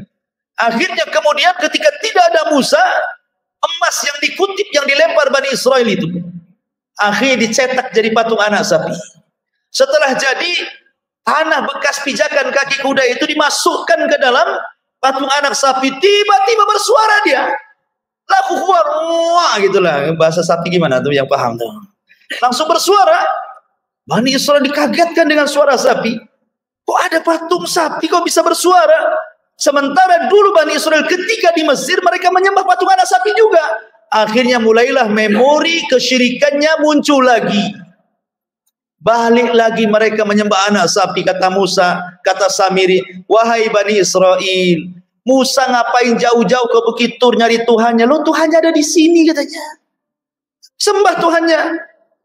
Akhirnya kemudian ketika tidak ada Musa, emas yang dikutip, yang dilempar Bani Israel itu, akhirnya dicetak jadi patung anak sapi. Setelah jadi, tanah bekas pijakan kaki kuda itu dimasukkan ke dalam patung anak sapi. Tiba-tiba bersuara dia. Laku keluar, wah gitulah. Bahasa sapi gimana tuh yang paham tuh. Langsung bersuara. Bani Israel dikagetkan dengan suara sapi. Kok ada patung sapi kok bisa bersuara? Sementara dulu Bani Israel ketika di Mesir mereka menyembah patung anak sapi juga. Akhirnya mulailah memori kesyirikannya muncul lagi. Balik lagi mereka menyembah anak sapi. Kata Musa, kata Samiri, wahai Bani Israel, Musa ngapain jauh-jauh ke Bukit Tur nyari Tuhannya? Lo Tuhannya ada di sini katanya. Sembah Tuhannya.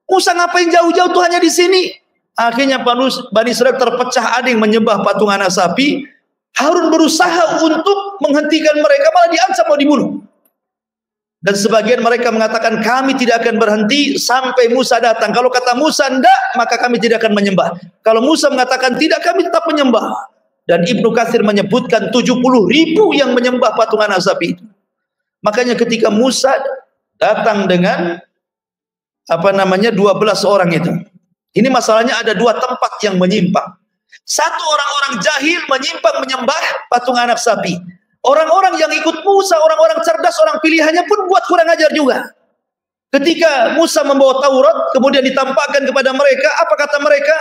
Musa ngapain jauh-jauh, Tuhannya di sini? Akhirnya Bani Israel terpecah, ada yang menyembah patung anak sapi. Harun berusaha untuk menghentikan mereka, malah diancam mau dibunuh. Dan sebagian mereka mengatakan kami tidak akan berhenti sampai Musa datang. Kalau kata Musa enggak, maka kami tidak akan menyembah. Kalau Musa mengatakan tidak, kami tetap menyembah. Dan Ibnu Katsir menyebutkan 70.000 yang menyembah patung anak sapi itu. Makanya ketika Musa datang dengan 12 orang itu. Ini masalahnya ada dua tempat yang menyimpang. Satu, orang-orang jahil menyimpang menyembah patung anak sapi. Orang-orang yang ikut Musa, orang-orang cerdas, orang pilihannya pun buat kurang ajar juga. Ketika Musa membawa Taurat, kemudian ditampakkan kepada mereka, apa kata mereka?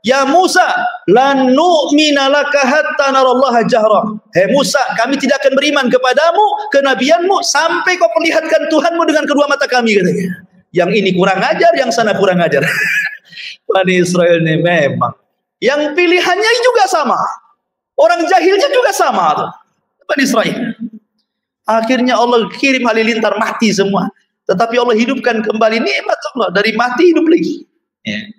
Ya Musa, lan nu'mina laka hatta narallaha jahra. Hei Musa, kami tidak akan beriman kepadamu, kenabianmu, sampai kau perlihatkan Tuhanmu dengan kedua mata kami, katanya. Yang ini kurang ajar, yang sana kurang ajar. Bani Israel ini memang. Yang pilihannya juga sama. Orang jahilnya juga sama. Bani Israel. Akhirnya Allah kirim halilintar, mati semua. Tetapi Allah hidupkan kembali, nikmat Allah, dari mati hidup lagi. Ya.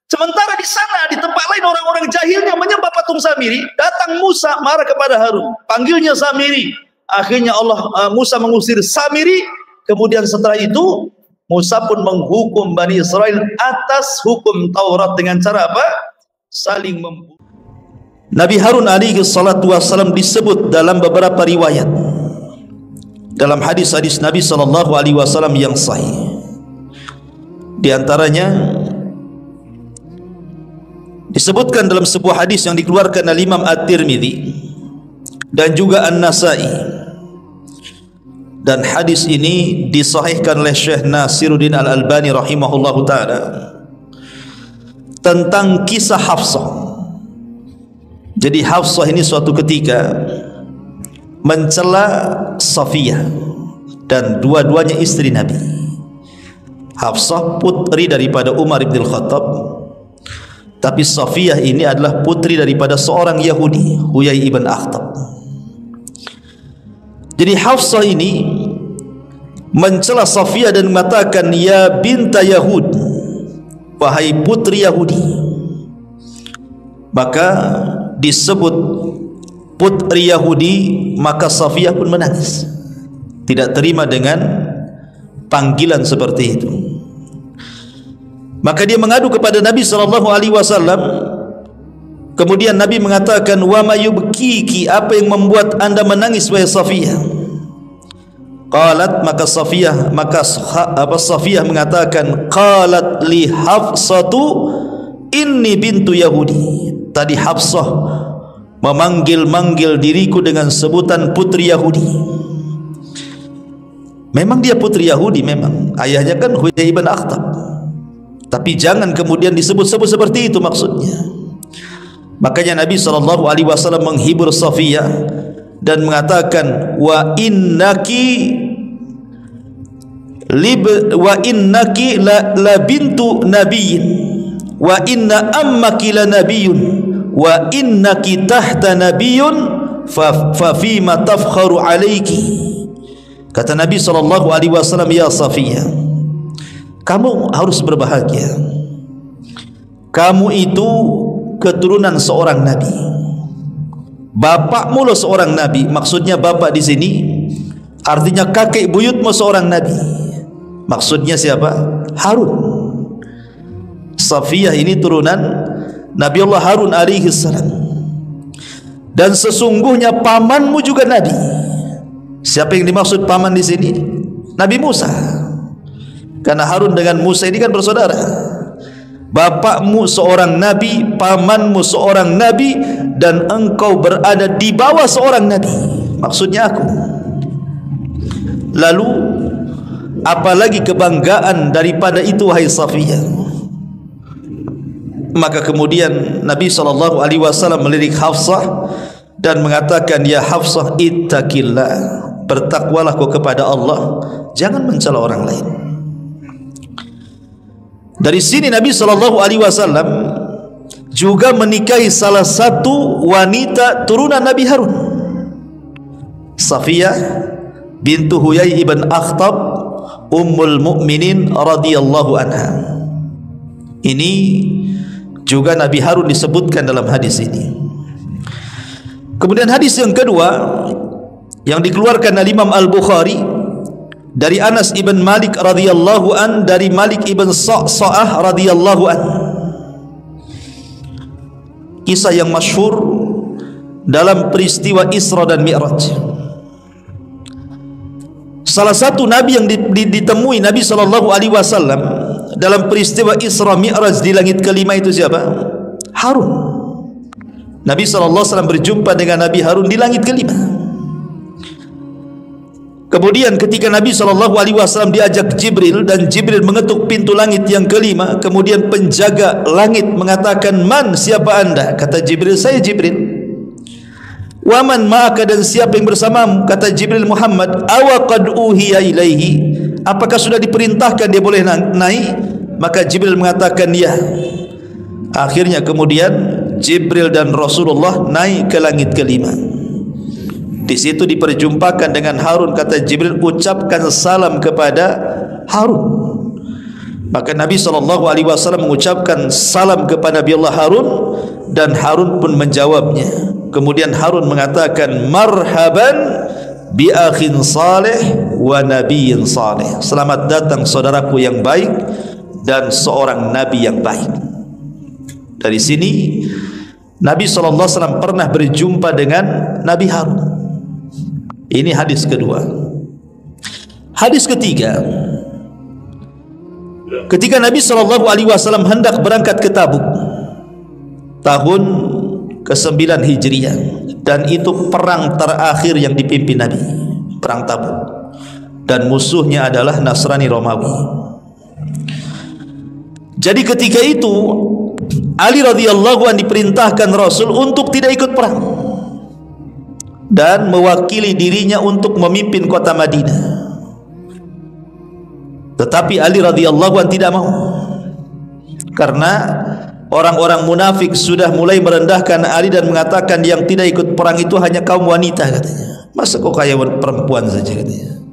Sementara di sana, di tempat lain, orang-orang jahilnya menyembah patung Samiri. Datang Musa marah kepada Harun, panggilnya Samiri. Akhirnya Musa mengusir Samiri, Kemudian setelah itu Musa pun menghukum Bani Israel atas hukum Taurat dengan cara apa? Saling membunuh. Nabi Harun alaihi salatu wassalam disebut dalam beberapa riwayat, dalam hadis-hadis Nabi sallallahu alaihi wasallam yang sahih. Di antaranya disebutkan dalam sebuah hadis yang dikeluarkan oleh Imam At-Tirmidzi dan juga An-Nasai. Dan hadis ini disahihkan oleh Syekh Nasiruddin Al-Albani rahimahullahu ta'ala, tentang kisah Hafsah. Jadi Hafsah ini suatu ketika mencela Safiyah, dan dua-duanya istri Nabi. Hafsah putri daripada Umar bin Khattab, tapi Safiyah ini adalah putri daripada seorang Yahudi, Huyai ibn Akhtab. Jadi Hafsah ini mencela Safiyah dan mengatakan, ya binta Yahud, wahai putri Yahudi. Maka disebut putri Yahudi, maka Safiyah pun menangis, tidak terima dengan panggilan seperti itu. Maka dia mengadu kepada Nabi SAW. Kemudian Nabi mengatakan, wa ma yubkiki, apa yang membuat anda menangis wahai Safiyah? Qalat, maka Safiyah mengatakan, qalat li Hafsatu inni bintu Yahudi. Tadi Hafsah memanggil-manggil diriku dengan sebutan putri Yahudi. Memang dia putri Yahudi, memang ayahnya kan Huyai ibn Akhtab, tapi jangan kemudian disebut-sebut seperti itu maksudnya. Makanya Nabi SAW menghibur Safiyah dan mengatakan, wa innaki la bintu nabiyyin, wa inna ammaki la nabiyyun, wa innaki tahta nabiyyun, fa fima tafkharu alayki. Kata Nabi SAW, ya Safiyah, kamu harus berbahagia, kamu itu keturunan seorang nabi, bapakmu lo seorang nabi. Maksudnya bapak di sini artinya kakek buyutmu seorang nabi. Maksudnya siapa? Harun. Safiyah ini turunan Nabi Allah Harun alaihi salam. Dan sesungguhnya pamanmu juga nabi. Siapa yang dimaksud paman di sini? Nabi Musa. Karena Harun dengan Musa ini kan bersaudara. Bapakmu seorang nabi, pamanmu seorang nabi, dan engkau berada di bawah seorang nabi. Maksudnya aku. Lalu apalagi kebanggaan daripada itu wahai Safiyah? Maka kemudian Nabi SAW melirik Hafsah dan mengatakan, ya Hafsah, ittaqillah, bertakwalah kau kepada Allah, jangan mencela orang lain. Dari sini Nabi SAW juga menikahi salah satu wanita turunan Nabi Harun, Safiyah bintu Huyai ibn Akhtab, Ummul Mukminin radhiyallahu anha. Ini juga Nabi Harun disebutkan dalam hadis ini. Kemudian hadis yang kedua yang dikeluarkan oleh Imam Al-Bukhari dari Anas ibn Malik radhiyallahu an, dari Malik ibn Sa'sa'ah radhiyallahu an. Kisah yang masyhur dalam peristiwa Isra dan Mi'raj. Salah satu nabi yang ditemui Nabi SAW dalam peristiwa Isra Mi'raj di langit kelima itu siapa? Harun. Nabi SAW berjumpa dengan Nabi Harun di langit kelima. Kemudian ketika Nabi SAW diajak Jibril, dan Jibril mengetuk pintu langit yang kelima, kemudian penjaga langit mengatakan, man, siapa anda? Kata Jibril, saya Jibril. Waman ma'aka, dan siapa yang bersamamu? Kata Jibril, Muhammad. Awaqad uhiya ilaihi, apakah sudah diperintahkan dia boleh naik? Maka Jibril mengatakan ya. Akhirnya kemudian Jibril dan Rasulullah naik ke langit kelima. Di situ diperjumpakan dengan Harun. Kata Jibril, ucapkan salam kepada Harun. Maka Nabi SAW mengucapkan salam kepada Nabi Allah Harun, dan Harun pun menjawabnya. Kemudian Harun mengatakan, marhaban bi akhin salih wa nabiyyin salih. Selamat datang saudaraku yang baik dan seorang nabi yang baik. Dari sini Nabi SAW pernah berjumpa dengan Nabi Harun. Ini hadis kedua. Hadis ketiga, ketika Nabi SAW hendak berangkat ke Tabuk tahun ke-9 Hijriah, dan itu perang terakhir yang dipimpin Nabi, perang Tabuk, dan musuhnya adalah Nasrani Romawi. Jadi ketika itu Ali radhiyallahu anhu diperintahkan Rasul untuk tidak ikut perang dan mewakili dirinya untuk memimpin kota Madinah. Tetapi Ali radhiyallahu anhu tidak mau, karena orang-orang munafik sudah mulai merendahkan Ali dan mengatakan yang tidak ikut perang itu hanya kaum wanita, katanya. Masa kok kayak perempuan saja, katanya.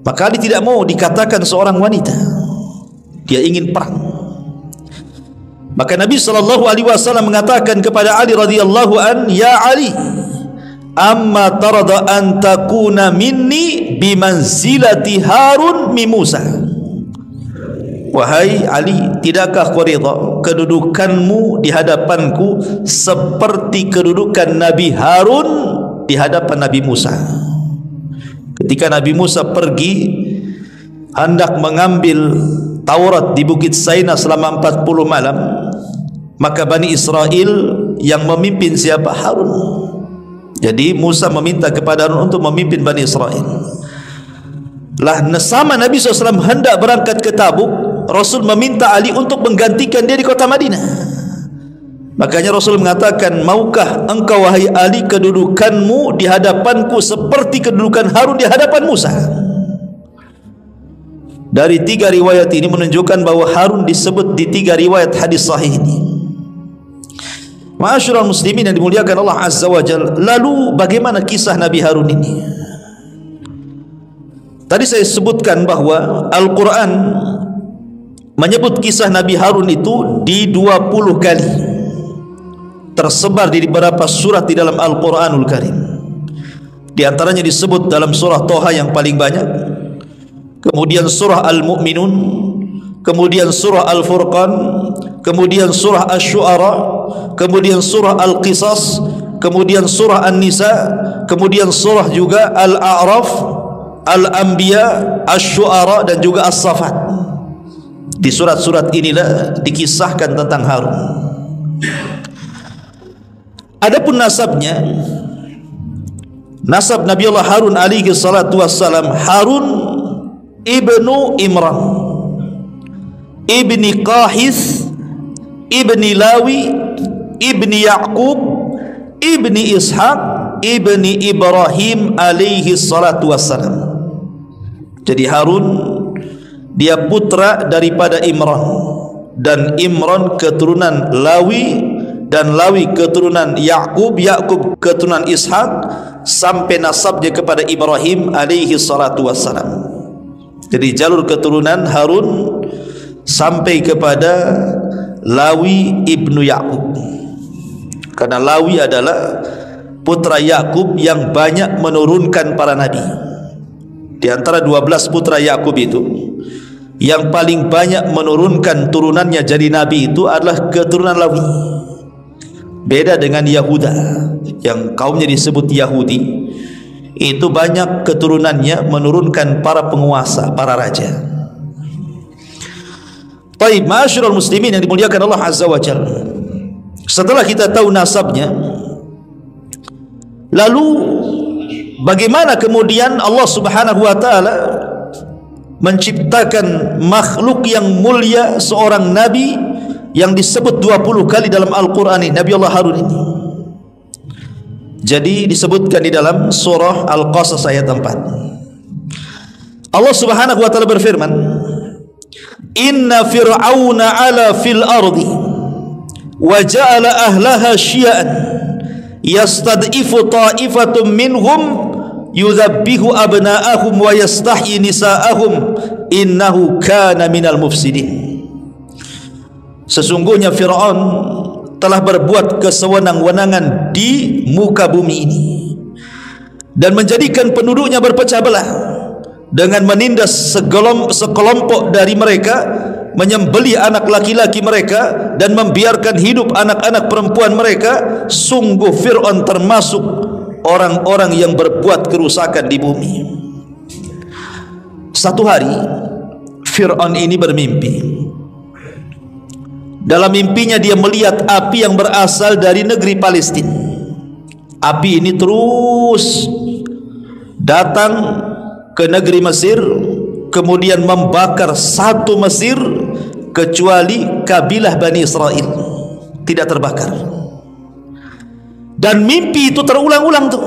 Maka Ali tidak mau dikatakan seorang wanita, dia ingin perang. Maka Nabi SAW mengatakan kepada Ali radhiyallahu an, ya Ali, amma tarada an takuna minni bimanzilati Harun mi Musa. Wahai Ali, tidakkah kau rida kedudukanmu di hadapanku seperti kedudukan Nabi Harun di hadapan Nabi Musa? Ketika Nabi Musa pergi hendak mengambil Taurat di Bukit Saina selama 40 malam, maka Bani Israel yang memimpin siapa? Harun. Jadi Musa meminta kepada Harun untuk memimpin Bani Israel. Lah sama Nabi SAW hendak berangkat ke Tabuk, Rasul meminta Ali untuk menggantikan dia di kota Madinah. Makanya Rasul mengatakan, maukah engkau wahai Ali kedudukanmu di hadapanku seperti kedudukan Harun di hadapan Musa? Dari 3 riwayat ini menunjukkan bahwa Harun disebut di 3 riwayat hadis sahih ini. Ma'asyiral muslimin yang dimuliakan Allah Azza wa Jalla, lalu bagaimana kisah Nabi Harun ini? Tadi saya sebutkan bahwa Al-Quran menyebut kisah Nabi Harun itu di 20 kali, tersebar di beberapa surat di dalam Al-Quranul Karim. Di antaranya disebut dalam surah Toha yang paling banyak, kemudian surah Al-Mu'minun, kemudian surah Al-Furqan, kemudian surah Asy-Syu'ara, kemudian surah Al-Qisas, kemudian surah An-Nisa, kemudian surah juga Al-A'raf, Al-Anbiya, Asy-Syu'ara, dan juga As-Saffat. Di surat-surat inilah dikisahkan tentang Harun. Adapun nasabnya, nasab Nabiullah Harun alaihi salatu wassalam, Harun ibnu Imran ibni Qahis ibni Lawi ibni Ya'qub ibni Ishaq ibni Ibrahim alaihi salatu wassalam. Jadi Harun dia putra daripada Imran, dan Imran keturunan Lawi, dan Lawi keturunan Ya'qub, Ya'qub keturunan Ishaq, sampai nasabnya kepada Ibrahim alaihi salatu wassalam. Jadi jalur keturunan Harun sampai kepada Lawi ibnu Ya'qub, karena Lawi adalah putra Ya'qub yang banyak menurunkan para nabi. Di antara 12 putra Ya'qub itu, yang paling banyak menurunkan turunannya jadi nabi itu adalah keturunan Lawi. Beda dengan Yahuda yang kaumnya disebut Yahudi, itu banyak keturunannya menurunkan para penguasa, para raja. Baik, ma'asyiral muslimin yang dimuliakan Allah Azza wa Jalla, setelah kita tahu nasabnya, lalu bagaimana kemudian Allah Subhanahu wa taala menciptakan makhluk yang mulia, seorang nabi yang disebut 20 kali dalam Al-Quran ini, Nabi Allah Harun ini. Jadi disebutkan di dalam surah Al-Qasas ayat 4, Allah Subhanahu wa taala berfirman, inna fir'auna ala fil ardi wa ja'ala ahlaha syi'an yastad'ifu ta'ifatum minhum yudhabbihu abna'ahum wa yastahyi nisa'ahum innahu kana minal mufsidin. Sesungguhnya Fir'aun telah berbuat kesewenang-wenangan di muka bumi ini dan menjadikan penduduknya berpecah belah, dengan menindas sekelompok dari mereka, menyembelih anak laki-laki mereka dan membiarkan hidup anak-anak perempuan mereka. Sungguh Fir'aun termasuk orang-orang yang berbuat kerusakan di bumi. Satu hari Fir'aun ini bermimpi. Dalam mimpinya dia melihat api yang berasal dari negeri Palestina. Api ini terus datang ke negeri Mesir, kemudian membakar satu Mesir kecuali kabilah Bani Israel tidak terbakar. Dan mimpi itu terulang-ulang tuh,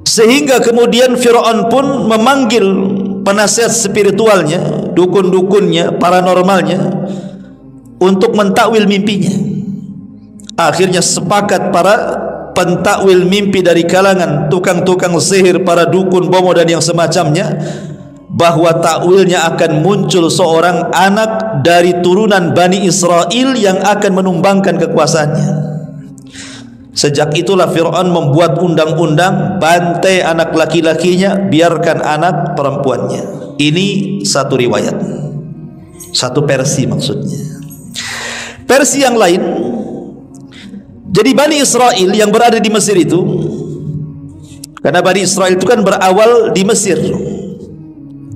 sehingga kemudian Fir'aun pun memanggil penasihat spiritualnya, dukun-dukunnya, paranormalnya untuk mentakwil mimpinya. Akhirnya sepakat para pentakwil mimpi dari kalangan tukang-tukang sihir, para dukun, bomo dan yang semacamnya, bahwa takwilnya akan muncul seorang anak dari turunan Bani Israel yang akan menumbangkan kekuasaannya. Sejak itulah Fir'aun membuat undang-undang, bantai anak laki-lakinya, biarkan anak perempuannya. Ini satu riwayat, satu versi maksudnya. Versi yang lain, jadi Bani Israel yang berada di Mesir itu, karena Bani Israel itu kan berawal di Mesir,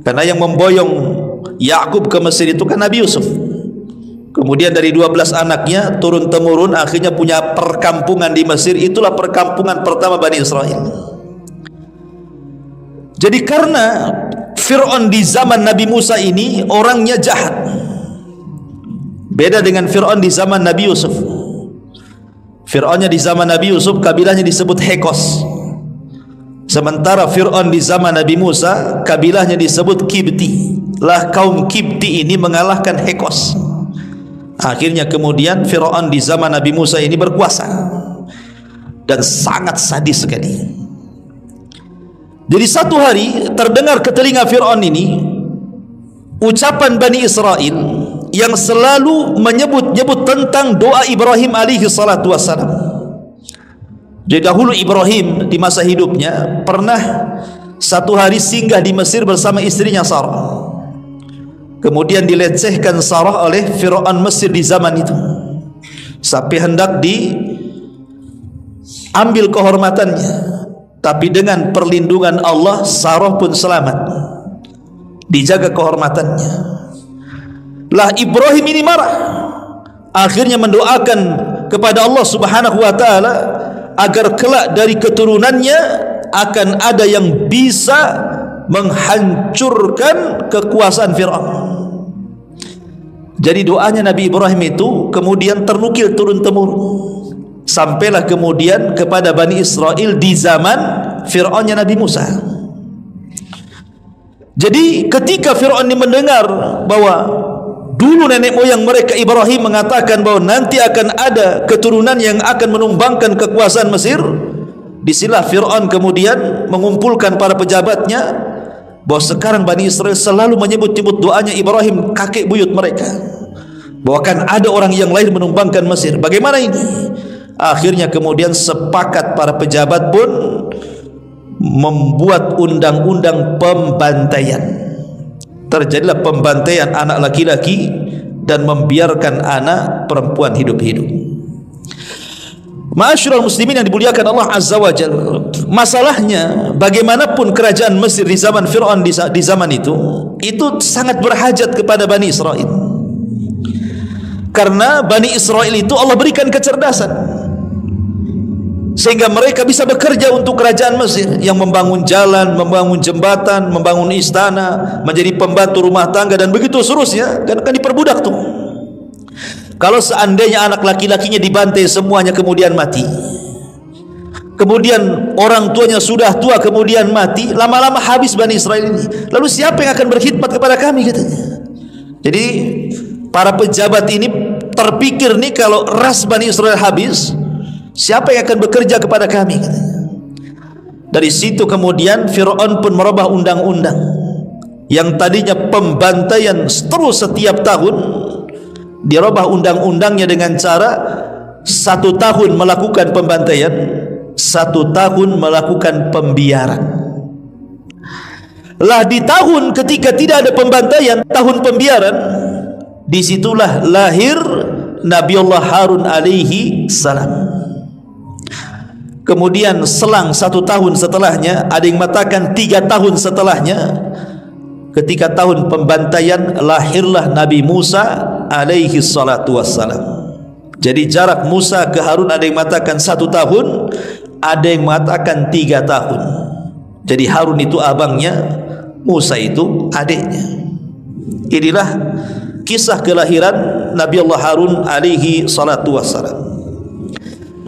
karena yang memboyong Yakub ke Mesir itu kan Nabi Yusuf. Kemudian dari 12 anaknya turun-temurun akhirnya punya perkampungan di Mesir. Itulah perkampungan pertama Bani Israel. Jadi karena Fir'aun di zaman Nabi Musa ini orangnya jahat, beda dengan Fir'aun di zaman Nabi Yusuf. Fir'aunnya di zaman Nabi Yusuf kabilahnya disebut Hekos, sementara Fir'aun di zaman Nabi Musa kabilahnya disebut Kibti. Lah kaum Kibti ini mengalahkan Hekos. Akhirnya kemudian Fir'aun di zaman Nabi Musa ini berkuasa dan sangat sadis sekali. Jadi satu hari terdengar ke telinga Fir'aun ini ucapan Bani Israel yang selalu menyebut-nyebut tentang doa Ibrahim alaihi salatu wassalam. Jadi dahulu Ibrahim di masa hidupnya pernah satu hari singgah di Mesir bersama istrinya Sarah. Kemudian dilecehkan Sarah oleh Fir'aun Mesir di zaman itu, sampai hendak diambil kehormatannya. Tapi dengan perlindungan Allah, Sarah pun selamat, dijaga kehormatannya. Lah Ibrahim ini marah, akhirnya mendoakan kepada Allah Subhanahu wa taala agar kelak dari keturunannya akan ada yang bisa menghancurkan kekuasaan Fir'aun. Jadi doanya Nabi Ibrahim itu kemudian ternukil turun-temurun, sampailah kemudian kepada Bani Israel di zaman Fir'aunnya Nabi Musa. Jadi ketika Fir'aun ini mendengar bahwa dulu nenek moyang mereka Ibrahim mengatakan bahwa nanti akan ada keturunan yang akan menumbangkan kekuasaan Mesir, disinilah Fir'aun kemudian mengumpulkan para pejabatnya bahwa sekarang Bani Israel selalu menyebut-nyebut doanya Ibrahim kakek buyut mereka, bahwa akan ada orang yang lahir menumbangkan Mesir. Bagaimana ini? Akhirnya kemudian sepakat para pejabat pun membuat undang-undang pembantaian. Terjadilah pembantaian anak laki-laki dan membiarkan anak perempuan hidup-hidup. Ma'asyiral muslimin yang dimuliakan Allah Azza wa Jalla, masalahnya bagaimanapun kerajaan Mesir di zaman Fir'aun di zaman itu sangat berhajat kepada Bani Israel. Karena Bani Israel itu Allah berikan kecerdasan sehingga mereka bisa bekerja untuk kerajaan Mesir, yang membangun jalan, membangun jembatan, membangun istana, menjadi pembantu rumah tangga dan begitu seterusnya. Kan diperbudak tuh. Kalau seandainya anak laki-lakinya dibantai semuanya kemudian mati, kemudian orang tuanya sudah tua kemudian mati, lama-lama habis Bani Israel ini. Lalu siapa yang akan berkhidmat kepada kami, katanya. Jadi para pejabat ini terpikir nih, kalau ras Bani Israel habis, siapa yang akan bekerja kepada kami, katanya. Dari situ kemudian Fir'aun pun merubah undang-undang yang tadinya pembantaian terus setiap tahun, dirubah undang-undangnya dengan cara 1 tahun melakukan pembantaian, 1 tahun melakukan pembiaran. Lah di tahun ketika tidak ada pembantaian, tahun pembiaran, disitulah lahir Nabiullah Harun alaihi salam. Kemudian selang 1 tahun setelahnya, ada yang mengatakan 3 tahun setelahnya, ketika tahun pembantaian, lahirlah Nabi Musa alaihi salatu wassalam. Jadi jarak Musa ke Harun ada yang mengatakan 1 tahun, ada yang mengatakan 3 tahun. Jadi Harun itu abangnya, Musa itu adiknya. Inilah kisah kelahiran Nabi Allah Harun alaihi salatu wassalam.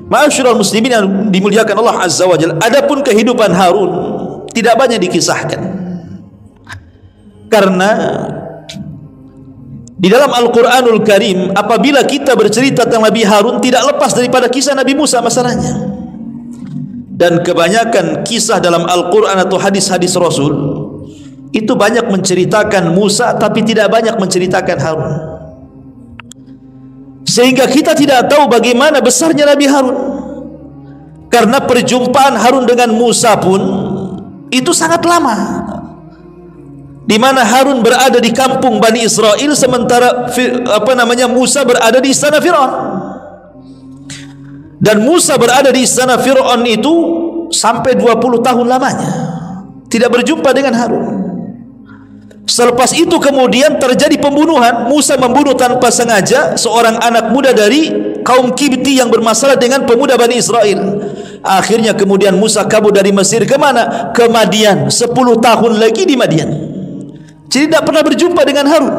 Ma'asyiral muslimin yang dimuliakan Allah Azza wa Jalla, adapun kehidupan Harun tidak banyak dikisahkan, karena di dalam Al-Quranul Karim apabila kita bercerita tentang Nabi Harun tidak lepas daripada kisah Nabi Musa masalahnya. Dan kebanyakan kisah dalam Al-Quran atau hadis-hadis Rasul itu banyak menceritakan Musa tapi tidak banyak menceritakan Harun, sehingga kita tidak tahu bagaimana besarnya Nabi Harun. Karena perjumpaan Harun dengan Musa pun itu sangat lama, di mana Harun berada di kampung Bani Israel sementara Musa berada di istana Fir'aun. Dan Musa berada di istana Fir'aun itu sampai 20 tahun lamanya tidak berjumpa dengan Harun. Selepas itu kemudian terjadi pembunuhan. Musa membunuh tanpa sengaja seorang anak muda dari kaum Kibti yang bermasalah dengan pemuda Bani Israel. Akhirnya kemudian Musa kabur dari Mesir ke mana? Ke Madian. 10 tahun lagi di Madian. Jadi tidak pernah berjumpa dengan Harun.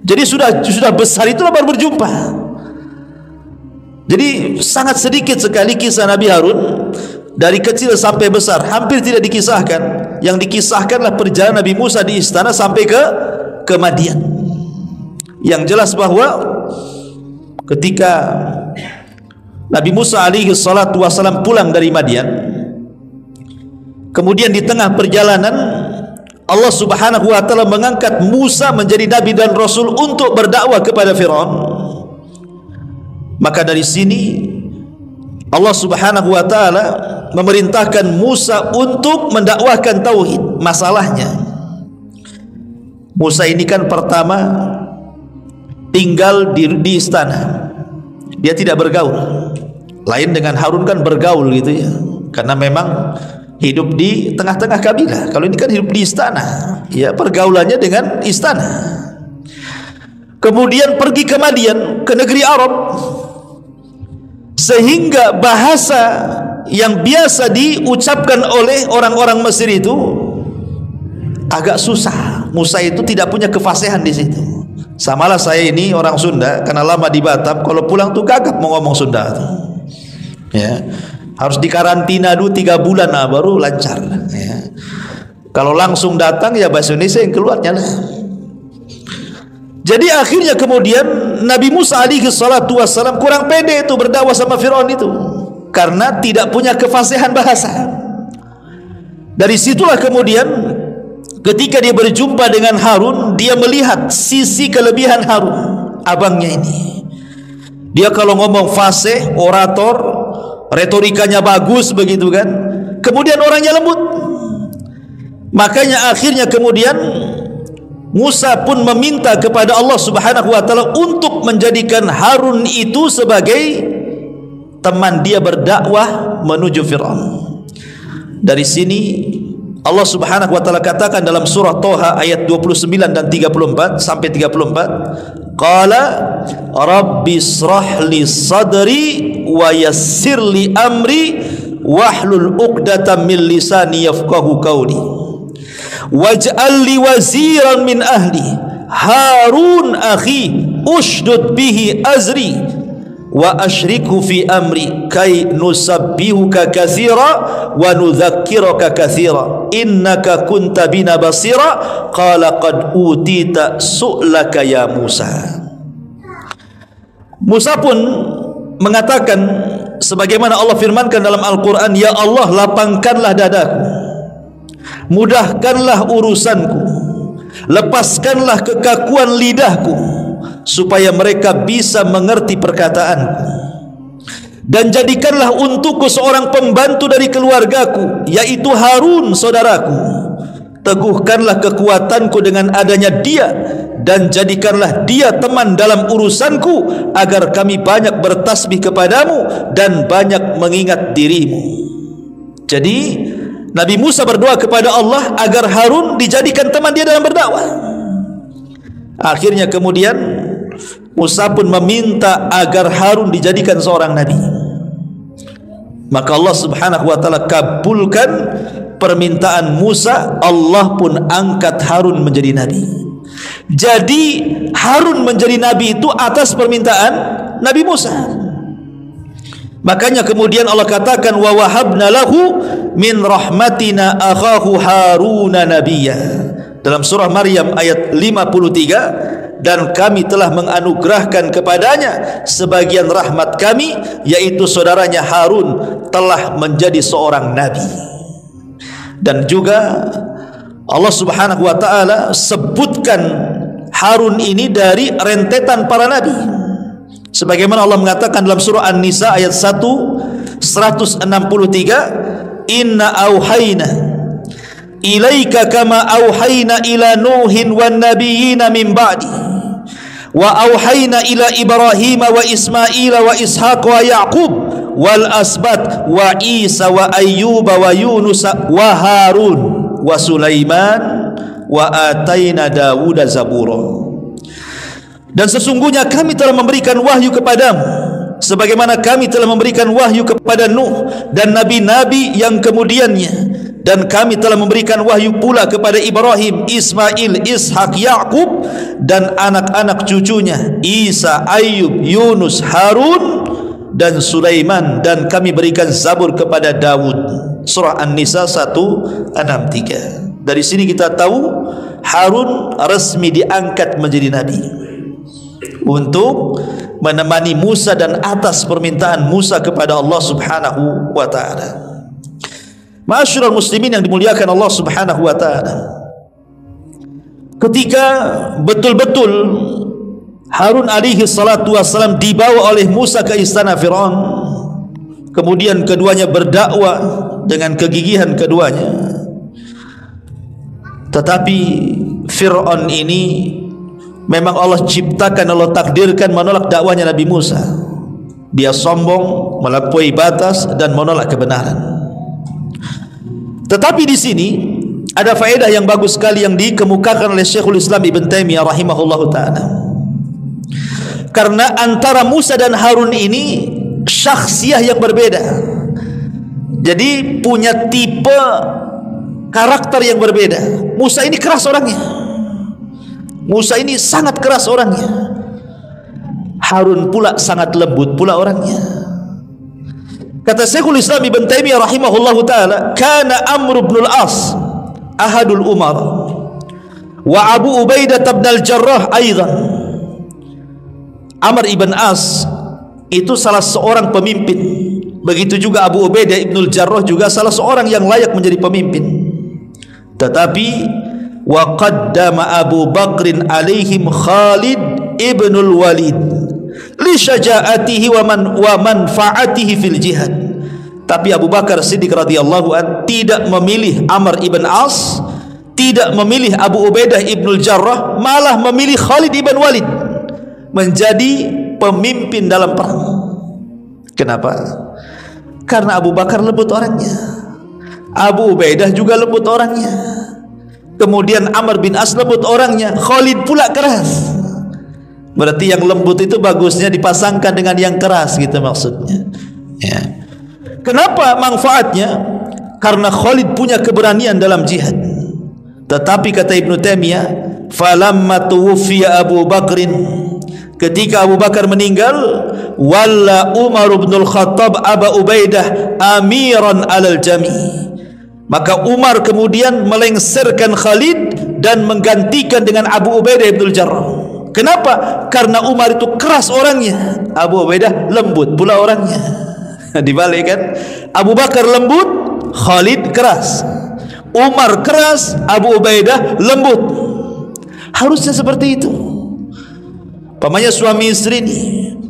Jadi sudah besar itulah baru berjumpa. Jadi sangat sedikit sekali kisah Nabi Harun. Dari kecil sampai besar hampir tidak dikisahkan. Yang dikisahkanlah perjalanan Nabi Musa di istana sampai ke Madian. Yang jelas bahwa ketika Nabi Musa alaihi salatu wasalam pulang dari Madian, kemudian di tengah perjalanan Allah subhanahu wa ta'ala mengangkat Musa menjadi Nabi dan Rasul untuk berdakwah kepada Fir'aun. Maka dari sini Allah subhanahu wa ta'ala memerintahkan Musa untuk mendakwahkan tauhid. Masalahnya Musa ini kan pertama tinggal di istana, dia tidak bergaul. Lain dengan Harun kan bergaul gitu ya, karena memang hidup di tengah-tengah kabilah. Kalau ini kan hidup di istana, ya pergaulannya dengan istana. Kemudian pergi ke Madian, ke negeri Arab, sehingga bahasa yang biasa diucapkan oleh orang-orang Mesir itu agak susah. Musa itu tidak punya kefasihan di situ. Samalah saya ini orang Sunda, karena lama di Batam, kalau pulang tuh gagap mau ngomong Sunda tuh. Ya, harus dikarantina dulu 3 bulan baru lancar. Ya. Kalau langsung datang ya bahasa Indonesia yang keluarnya lah. Jadi akhirnya kemudian Nabi Musa alaihi salatu wassalam kurang pede itu berdakwah sama Fir'aun itu, karena tidak punya kefasihan bahasa. Dari situlah kemudian ketika dia berjumpa dengan Harun, dia melihat sisi kelebihan Harun, abangnya ini. Dia kalau ngomong fasih, orator, retorikanya bagus begitu kan. Kemudian orangnya lembut. Makanya akhirnya kemudian Musa pun meminta kepada Allah subhanahu wa ta'ala untuk menjadikan Harun itu sebagai teman dia berdakwah menuju Fir'aun. Dari sini Allah subhanahu wa ta'ala katakan dalam surah Toha ayat 29 dan 34 sampai 34, Qala Rabbi srahli sadri wa yassirli amri wahlul uqdatan min lisani yafqahu qawli waj'al li waziran min ahli Harun akhi ushdud bihi azri wa ashrikhu fi amri kay nusabbihuka katsira wa nudzakkiraka katsira innaka kunta bina basira qala qad utita su'laka ya Musa. Musa pun mengatakan sebagaimana Allah firmankan dalam Al-Quran, ya Allah lapangkanlah dadaku, mudahkanlah urusanku, lepaskanlah kekakuan lidahku, supaya mereka bisa mengerti perkataanku, dan jadikanlah untukku seorang pembantu dari keluargaku, yaitu Harun saudaraku, teguhkanlah kekuatanku dengan adanya dia, dan jadikanlah dia teman dalam urusanku, agar kami banyak bertasbih kepadamu dan banyak mengingat dirimu. Jadi Nabi Musa berdoa kepada Allah agar Harun dijadikan teman dia dalam berdakwah. Akhirnya kemudian Musa pun meminta agar Harun dijadikan seorang nabi. Maka Allah Subhanahu wa taala kabulkan permintaan Musa, Allah pun angkat Harun menjadi nabi. Jadi Harun menjadi nabi itu atas permintaan Nabi Musa. Makanya kemudian Allah katakan, wa wahabna lahu min rahmatina akhahu Haruna nabiyya, dalam surah Maryam ayat 53, dan kami telah menganugerahkan kepadanya sebagian rahmat kami, yaitu saudaranya Harun telah menjadi seorang nabi. Dan juga Allah Subhanahu wa taala sebutkan Harun ini dari rentetan para nabi. Sebagaimana Allah mengatakan dalam surah An-Nisa ayat 163, inna auhayna ilaika kama auhayna ila Nuhin wan nabiyina min ba'di wa auhayna ila Ibrahim wa Ismail wa Ishaq wa Yaqub wal asbat wa Isa wa Ayyub wa Yunus wa Harun wa Sulaiman wa atayna Dawuda zabura. Dan sesungguhnya kami telah memberikan wahyu kepadamu sebagaimana kami telah memberikan wahyu kepada Nuh dan nabi-nabi yang kemudiannya, dan kami telah memberikan wahyu pula kepada Ibrahim, Ismail, Ishak, Yaqub dan anak-anak cucunya Isa, Ayyub, Yunus, Harun dan Sulaiman, dan kami berikan Zabur kepada Dawud. Surah An-Nisa 163. Dari sini kita tahu Harun resmi diangkat menjadi nabi untuk menemani Musa dan atas permintaan Musa kepada Allah Subhanahu wa taala. Ma'asyiral muslimin yang dimuliakan Allah Subhanahu wa taala, ketika betul-betul Harun alaihi salatu wassalam dibawa oleh Musa ke istana Firaun, kemudian keduanya berdakwah dengan kegigihan keduanya, tetapi Firaun ini memang Allah ciptakan, Allah takdirkan menolak dakwanya Nabi Musa. Dia sombong, melampaui batas dan menolak kebenaran. Tetapi di sini ada faedah yang bagus sekali yang dikemukakan oleh Syekhul Islam Ibn Taimiyah rahimahullahu taala. Karena antara Musa dan Harun ini syakhsiyah yang berbeda. Jadi punya tipe karakter yang berbeda. Musa ini keras orangnya. Musa ini sangat keras orangnya. Harun pula sangat lembut pula orangnya. Kata Syekhul Islam Ibn Taimiyah rahimahullahu taala, kana Amr ibn al-As ahadul umar wa Abu Ubaidah ibn al-Jarrah aidan. Amr ibn As itu salah seorang pemimpin. Begitu juga Abu Ubaidah ibn al-Jarrah juga salah seorang yang layak menjadi pemimpin. Tetapi wa qaddama Abu Bakrin alaihim Khalid ibn al-Walid li syaja'atihi wa manfaatihi fil jihad. Tapi Abu Bakar Siddiq radhiyallahu an tidak memilih Amr ibn As, tidak memilih Abu Ubaidah ibn al-Jarrah, malah memilih Khalid ibn Walid menjadi pemimpin dalam perang. Kenapa? Karena Abu Bakar lembut orangnya, Abu Ubaidah juga lembut orangnya, kemudian Amr bin As lembut orangnya, Khalid pula keras. Berarti yang lembut itu bagusnya dipasangkan dengan yang keras gitu maksudnya ya. Kenapa manfaatnya? Karena Khalid punya keberanian dalam jihad. Tetapi kata Ibnu Taimiyah, falamma tuwfiya Abu Bakrin, ketika Abu Bakar meninggal, walla Umar bin al-Khattab Aba Ubaidah amiran alal jami', maka Umar kemudian melengsarkan Khalid dan menggantikan dengan Abu Ubaidah ibn al-Jarrah. Kenapa? Karena Umar itu keras orangnya, Abu Ubaidah lembut pula orangnya. Dibalik kan? Abu Bakar lembut, Khalid keras. Umar keras, Abu Ubaidah lembut. Harusnya seperti itu. Pamannya suami istri ini,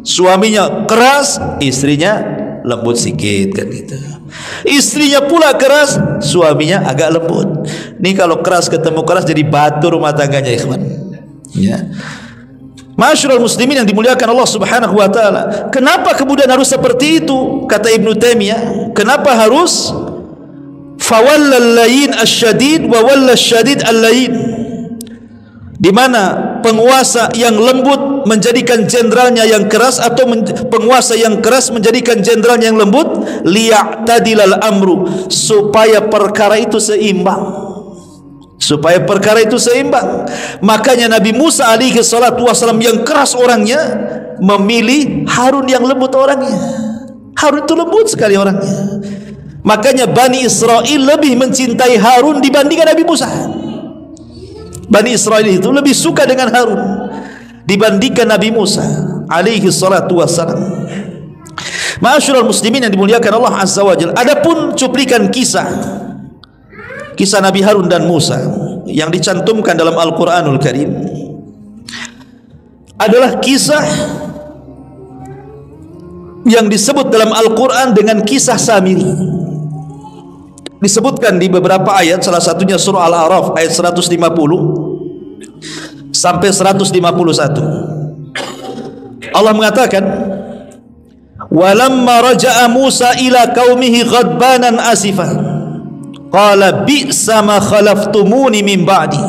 suaminya keras, istrinya lembut sedikit kan gitu. Istrinya pula keras, suaminya agak lembut. Ini kalau keras ketemu keras jadi batu rumah tangganya, ikhwan. Ya. Ma'asyiral muslimin yang dimuliakan Allah Subhanahu wa taala. Kenapa kemudian harus seperti itu? Kata Ibnu Taimiyah, kenapa harus fawallal layyin asyadid wa wallal syadid al-layyin? Di mana penguasa yang lembut menjadikan jenderalnya yang keras, atau penguasa yang keras menjadikan jenderalnya yang lembut? Liya'tadilal amru, supaya perkara itu seimbang. Supaya perkara itu seimbang. Makanya Nabi Musa alaihi salatu wasallam yang keras orangnya memilih Harun yang lembut orangnya. Harun itu lembut sekali orangnya. Makanya Bani Israel lebih mencintai Harun dibandingkan Nabi Musa. Bani Israel itu lebih suka dengan Harun dibandingkan Nabi Musa alaihi salatu wassalam. Ma'asyiral muslimin yang dimuliakan Allah Azza wa Jalla. Adapun cuplikan kisah Nabi Harun dan Musa yang dicantumkan dalam Al-Qur'anul Karim adalah kisah yang disebut dalam Al-Qur'an dengan kisah Samiri. Disebutkan di beberapa ayat, salah satunya surah Al-A'raf ayat 150 sampai 151. Allah mengatakan, walamma raja'a Musa ila qaumihi ghadbanan asifah qala bi'sa ma khalaftumuni min ba'di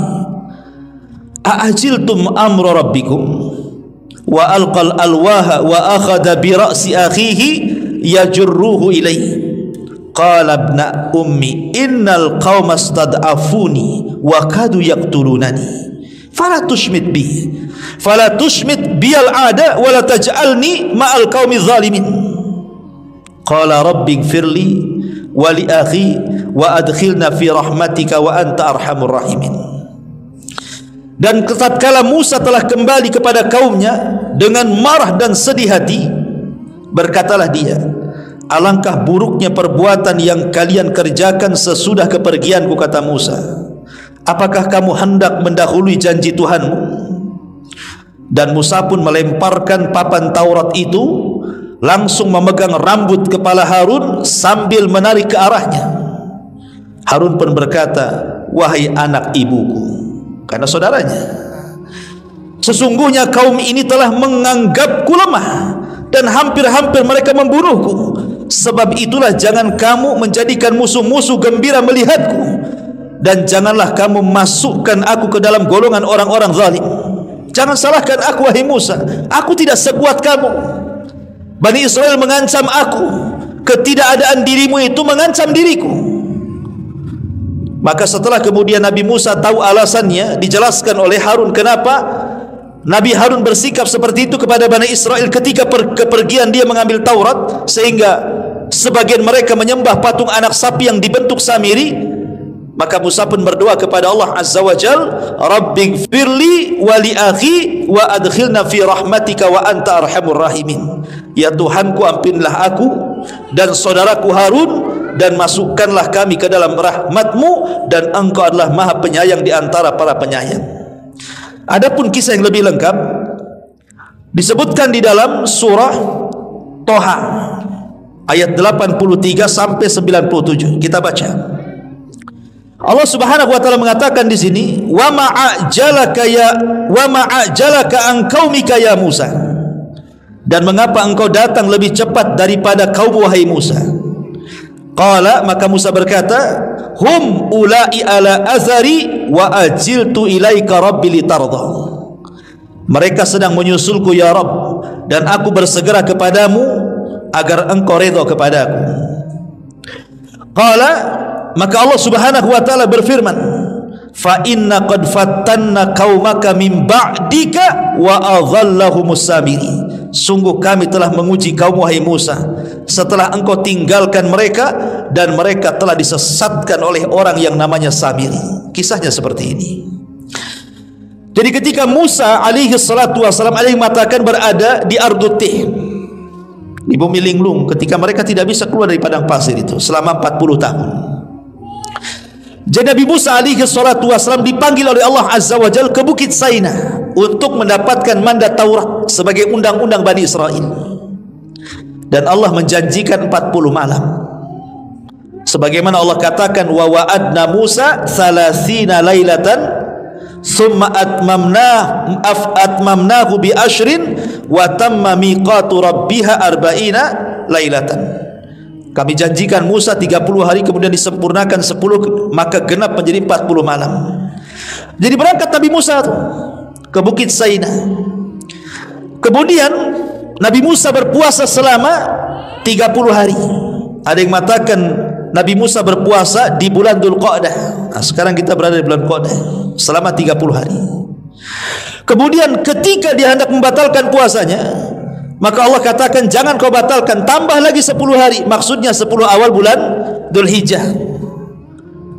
a'ajiltum amra rabbikum wa alqal alwaha wa akhadha bi ra'si akhihi yajurruhu ilayhi qala ibna ummi innal qauma stad'afuni wa kadu yaqtulunani fala tushmit bi al-ada wa la taj'alni ma'al qaumi zalimin qala rabbi ighfirli wa li akhi wa adkhilna fi rahmatika wa anta arhamur rahimin. Dan tatkala Musa telah kembali kepada kaumnya dengan marah dan sedih hati, berkatalah dia, alangkah buruknya perbuatan yang kalian kerjakan sesudah kepergianku, kata Musa. Apakah kamu hendak mendahului janji Tuhanmu? Dan Musa pun melemparkan papan Taurat itu, langsung memegang rambut kepala Harun sambil menarik ke arahnya. Harun pun berkata, wahai anak ibuku, karena saudaranya, sesungguhnya kaum ini telah menganggapku lemah dan hampir-hampir mereka membunuhku. Sebab itulah jangan kamu menjadikan musuh-musuh gembira melihatku, dan janganlah kamu masukkan aku ke dalam golongan orang-orang zalim. Jangan salahkan aku, wahai Musa, aku tidak sekuat kamu. Bani Israel mengancam aku, ketidakadaan dirimu itu mengancam diriku. Maka setelah kemudian Nabi Musa tahu alasannya, dijelaskan oleh Harun kenapa Nabi Harun bersikap seperti itu kepada Bani Israel ketika kepergian dia mengambil Taurat, sehingga sebagian mereka menyembah patung anak sapi yang dibentuk Samiri. Maka Musa pun berdoa kepada Allah Azza wa Jal, Rabbighfirli wa li akhi wa adkhilna fi rahmatika wa anta arhamur rahimin. Ya Tuhanku, ampunilah aku dan saudaraku Harun, dan masukkanlah kami ke dalam rahmatmu, dan engkau adalah maha penyayang di antara para penyayang. Adapun kisah yang lebih lengkap disebutkan di dalam surah Toha ayat 83 sampai 97. Kita baca. Allah Subhanahu wa taala mengatakan di sini, wa ma'ajalaka an qaumika ya Musa. Dan mengapa engkau datang lebih cepat daripada kaum wahai Musa? Qala, maka Musa berkata, hum ulai ala azari wa ajiltu ilaika rabbi litarda. Mereka sedang menyusulku ya Rabb, dan aku bersegera kepadamu agar engkau redha kepadaku. Qala, maka Allah Subhanahu wa taala berfirman, fa inna qad fattanna qaumaka min ba'dika wa adhallahumus samiri. Sungguh kami telah menguji kaum wahai Musa setelah engkau tinggalkan mereka, dan mereka telah disesatkan oleh orang yang namanya Samiri. Kisahnya seperti ini. Jadi ketika Musa alaihi salatu wasalam mengatakan berada di Ardutih, di bumi linglung, ketika mereka tidak bisa keluar dari padang pasir itu selama 40 tahun. Jadi Nabi Musa alaihi salatu wasallam dipanggil oleh Allah Azza wa Jalla ke Bukit Saina untuk mendapatkan mandat Taurat sebagai undang-undang Bani Israel. Dan Allah menjanjikan 40 malam. sebagaimana Allah katakan, wa wa'adna Musa 30 lailatan thumma atmamnahu bi ashrin wa tamma miqatu rabbiha 40 lailatan. Kami janjikan Musa 30 hari, kemudian disempurnakan 10, maka genap menjadi 40 malam. Jadi berangkat Nabi Musa ke Bukit Saina. Kemudian Nabi Musa berpuasa selama 30 hari. Ada yang mengatakan Nabi Musa berpuasa di bulan Dzulqa'dah. Nah, sekarang kita berada di bulan Qa'dah selama 30 hari. Kemudian ketika dia hendak membatalkan puasanya, maka Allah katakan, jangan kau batalkan, tambah lagi 10 hari. Maksudnya 10 awal bulan Dzulhijjah.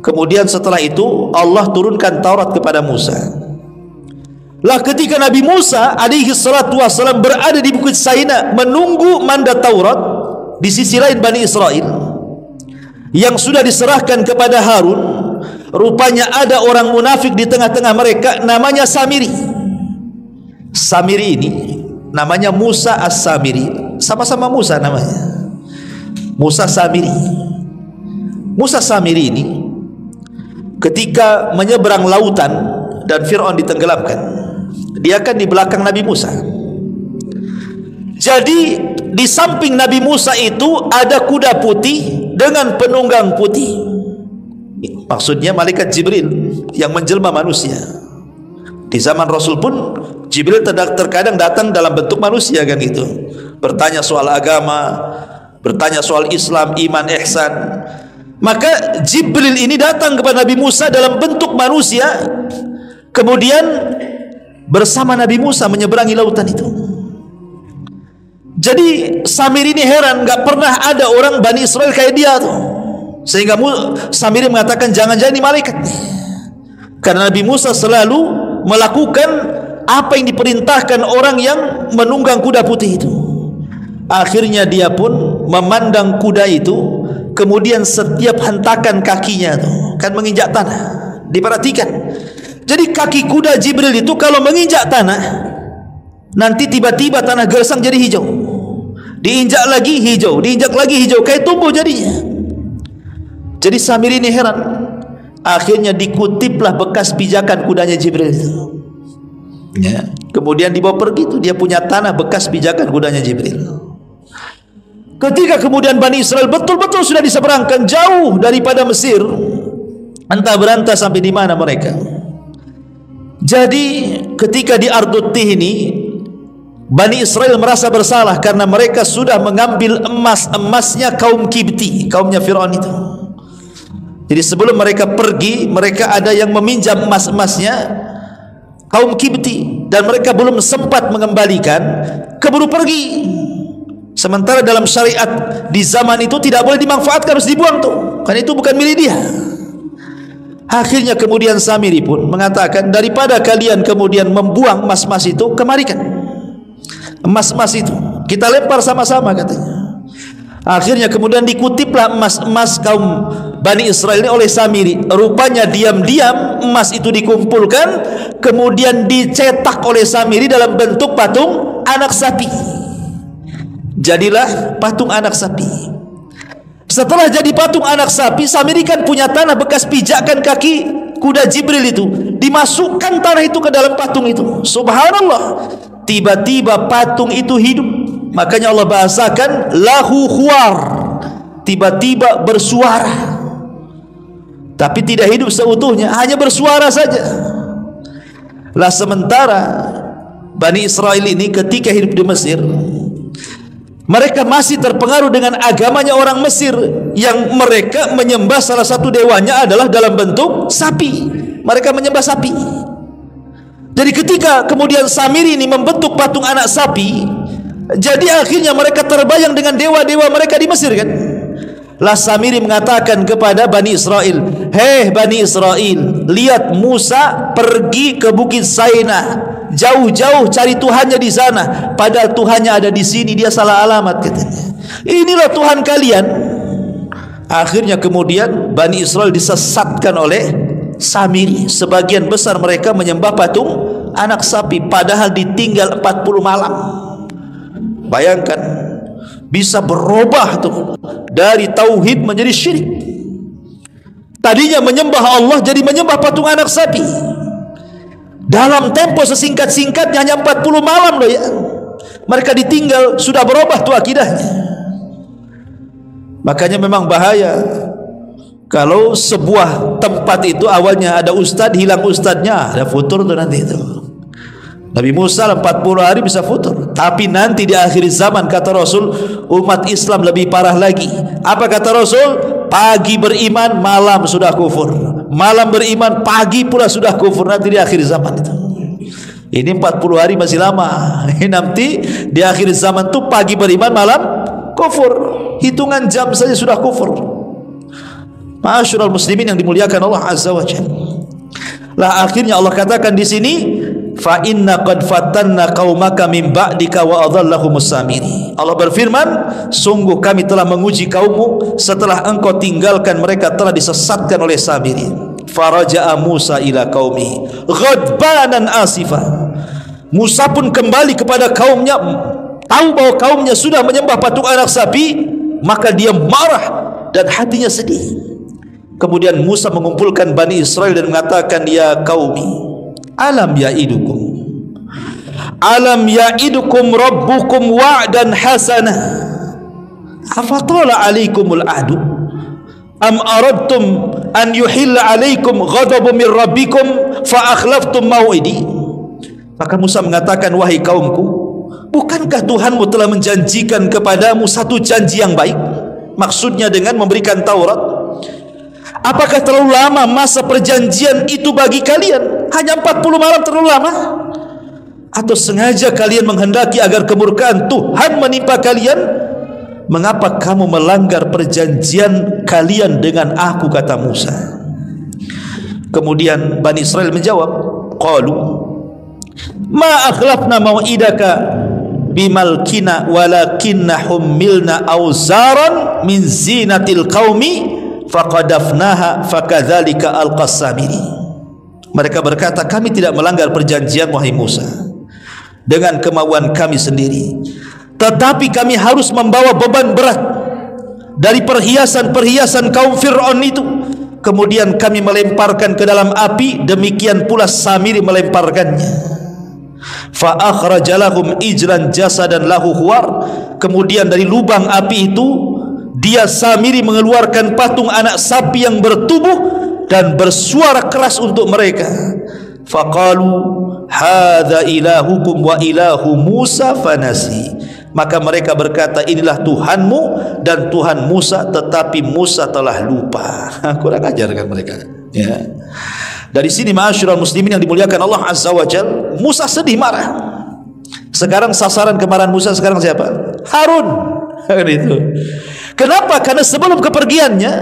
Kemudian setelah itu Allah turunkan Taurat kepada Musa. Lah ketika Nabi Musa alaihi salatu wassalam berada di Bukit Saina menunggu mandat Taurat, di sisi lain Bani Israel yang sudah diserahkan kepada Harun, rupanya ada orang munafik di tengah-tengah mereka, namanya Samiri. Samiri ini namanya Musa As-Samiri, sama-sama Musa namanya, Musa Samiri. Musa Samiri ini ketika menyeberang lautan dan Fir'aun ditenggelamkan, dia kan di belakang Nabi Musa. Jadi di samping Nabi Musa itu ada kuda putih dengan penunggang putih. Maksudnya malaikat Jibril yang menjelma manusia. Di zaman Rasul pun Jibril terkadang datang dalam bentuk manusia kan gitu, bertanya soal agama, bertanya soal Islam, iman, ihsan. Maka Jibril ini datang kepada Nabi Musa dalam bentuk manusia, kemudian bersama Nabi Musa menyeberangi lautan itu. Jadi Samiri ini heran, nggak pernah ada orang Bani Israel kayak dia tuh. Sehingga Samiri mengatakan, jangan-jangan ini malaikat nih. Karena Nabi Musa selalu melakukan apa yang diperintahkan orang yang menunggang kuda putih itu. Akhirnya dia pun memandang kuda itu, kemudian setiap hentakan kakinya tuh kan menginjak tanah, diperhatikan. Jadi kaki kuda Jibril itu kalau menginjak tanah, nanti tiba-tiba tanah gersang jadi hijau, diinjak lagi hijau, diinjak lagi hijau, kayak tumbuh jadinya. Jadi Samiri ini heran. Akhirnya dikutiplah bekas pijakan kudanya Jibril itu, ya. Kemudian dibawa pergi itu, dia punya tanah bekas pijakan kudanya Jibril. Ketika kemudian Bani Israel betul-betul sudah diseberangkan jauh daripada Mesir, entah berantah sampai di mana mereka. Jadi ketika di Ardutih ini, Bani Israel merasa bersalah karena mereka sudah mengambil emas-emasnya kaum Kibti, kaumnya Fir'aun itu. Jadi sebelum mereka pergi, mereka ada yang meminjam emas-emasnya kaum Kibti, dan mereka belum sempat mengembalikan, keburu pergi. Sementara dalam syariat di zaman itu tidak boleh dimanfaatkan, harus dibuang tuh, karena itu bukan milik dia. Akhirnya kemudian Samiri pun mengatakan, daripada kalian kemudian membuang emas-emas itu, kemarikan emas-emas itu, kita lempar sama-sama katanya. Akhirnya kemudian dikutiplah emas-emas kaum Bani Israel ini oleh Samiri. Rupanya diam-diam emas itu dikumpulkan, kemudian dicetak oleh Samiri dalam bentuk patung anak sapi. Jadilah patung anak sapi. Setelah jadi patung anak sapi, Samiri kan punya tanah bekas pijakan kaki kuda Jibril itu, dimasukkan tanah itu ke dalam patung itu. Subhanallah, tiba-tiba patung itu hidup. Makanya Allah bahasakan lahu khuar, tiba-tiba bersuara. Tapi tidak hidup seutuhnya, hanya bersuara saja. Lah sementara Bani Israel ini ketika hidup di Mesir, mereka masih terpengaruh dengan agamanya orang Mesir, yang mereka menyembah salah satu dewanya adalah dalam bentuk sapi. Mereka menyembah sapi. Jadi ketika kemudian Samiri ini membentuk patung anak sapi, jadi akhirnya mereka terbayang dengan dewa-dewa mereka di Mesir kan. Lah Samiri mengatakan kepada Bani Israel, hei Bani Israel, lihat Musa pergi ke Bukit Saina, jauh-jauh cari Tuhannya di sana, padahal Tuhannya ada di sini, dia salah alamat katanya. Inilah Tuhan kalian. Akhirnya kemudian Bani Israel disesatkan oleh Samiri. Sebagian besar mereka menyembah patung anak sapi, padahal ditinggal 40 malam. Bayangkan, bisa berubah tuh dari tauhid menjadi syirik. Tadinya menyembah Allah jadi menyembah patung anak sapi. Dalam tempo sesingkat-singkatnya, hanya 40 malam loh ya. Mereka ditinggal, sudah berubah tuh akidahnya. Makanya memang bahaya kalau sebuah tempat itu awalnya ada ustadz, hilang ustadznya, ada futur tuh nanti itu. Nabi Musa 40 hari bisa futur. Tapi nanti di akhir zaman, kata Rasul, umat Islam lebih parah lagi. Apa kata Rasul? Pagi beriman, malam sudah kufur. Malam beriman, pagi pula sudah kufur. Nanti di akhir zaman itu. Ini 40 hari masih lama. Nanti di akhir zaman itu pagi beriman, malam kufur. Hitungan jam saja sudah kufur. Ma'asyiral muslimin yang dimuliakan Allah Azza wa Jalla. Lah akhirnya Allah katakan di sini, fa inna qad fatanna qaumaka min ba'dika wa adhallahumus samiri. Allah berfirman, sungguh kami telah menguji kaummu setelah engkau tinggalkan mereka telah disesatkan oleh Samiri. Faraja'a Musa ila qaumi ghadbanan asifa. Musa pun kembali kepada kaumnya, tahu bahwa kaumnya sudah menyembah patung anak sapi, maka dia marah dan hatinya sedih. Kemudian Musa mengumpulkan Bani Israel dan mengatakan, ya qaumi, alam ya'idukum rabbukum wa'dan hasanah afatala alaikumul ahdu am aradtum an yuhilla alaikum ghadabun min rabbikum fa akhlaftum mau'idi. Maka Musa mengatakan, wahai kaumku, bukankah Tuhanmu telah menjanjikan kepadamu satu janji yang baik, maksudnya dengan memberikan Taurat? Apakah terlalu lama masa perjanjian itu bagi kalian? Hanya 40 malam terlalu lama? Atau sengaja kalian menghendaki agar kemurkaan Tuhan menimpa kalian? Mengapa kamu melanggar perjanjian kalian dengan aku, kata Musa. Kemudian Bani Israel menjawab, qalu ma akhlafna mau'idaka bimalkina walakinna hummilna awzaran min zinatil qaumi faqadafnaha fakadzalika alqasamiri. Mereka berkata, kami tidak melanggar perjanjian wahai Musa dengan kemauan kami sendiri, tetapi kami harus membawa beban berat dari perhiasan-perhiasan kaum Fir'aun itu. Kemudian kami melemparkan ke dalam api, demikian pula Samiri melemparkannya. Fa akhrajalahum ijlan jasadan lahu khuwar. Kemudian dari lubang api itu dia Samiri mengeluarkan patung anak sapi yang bertubuh dan bersuara keras untuk mereka. Faqalu hadza ilahukum wa ilahu Musa fanasi. Maka mereka berkata, inilah Tuhanmu dan Tuhan Musa, tetapi Musa telah lupa. Kurang ajar kan mereka, ya. Dari sini ma'asyiral muslimin yang dimuliakan Allah Azza wa Jalla, Musa sedih, marah. Sekarang sasaran kemarahan Musa sekarang siapa? Harun. Itu. Kenapa? Karena sebelum kepergiannya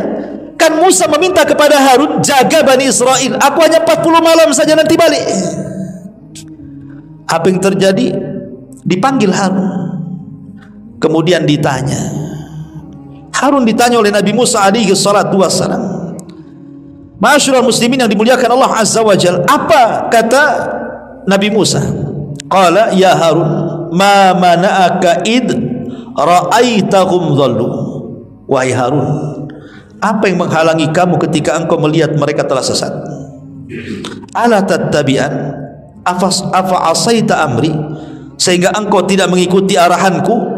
kan Musa meminta kepada Harun, jaga Bani Israel, aku hanya 40 malam saja nanti balik. Apa yang terjadi? Dipanggil Harun, kemudian ditanya. Harun ditanya oleh Nabi Musa alaihi salatu wassalam. Ma'asyiral muslimin yang dimuliakan Allah Azza wa Jalla, apa kata Nabi Musa? Qala ya Harun, ma mana'aka id ra'aitahum dhallu. Wahai Harun, apa yang menghalangi kamu ketika engkau melihat mereka telah sesat? Ala tattabi'an afa asaita amri, sehingga engkau tidak mengikuti arahanku?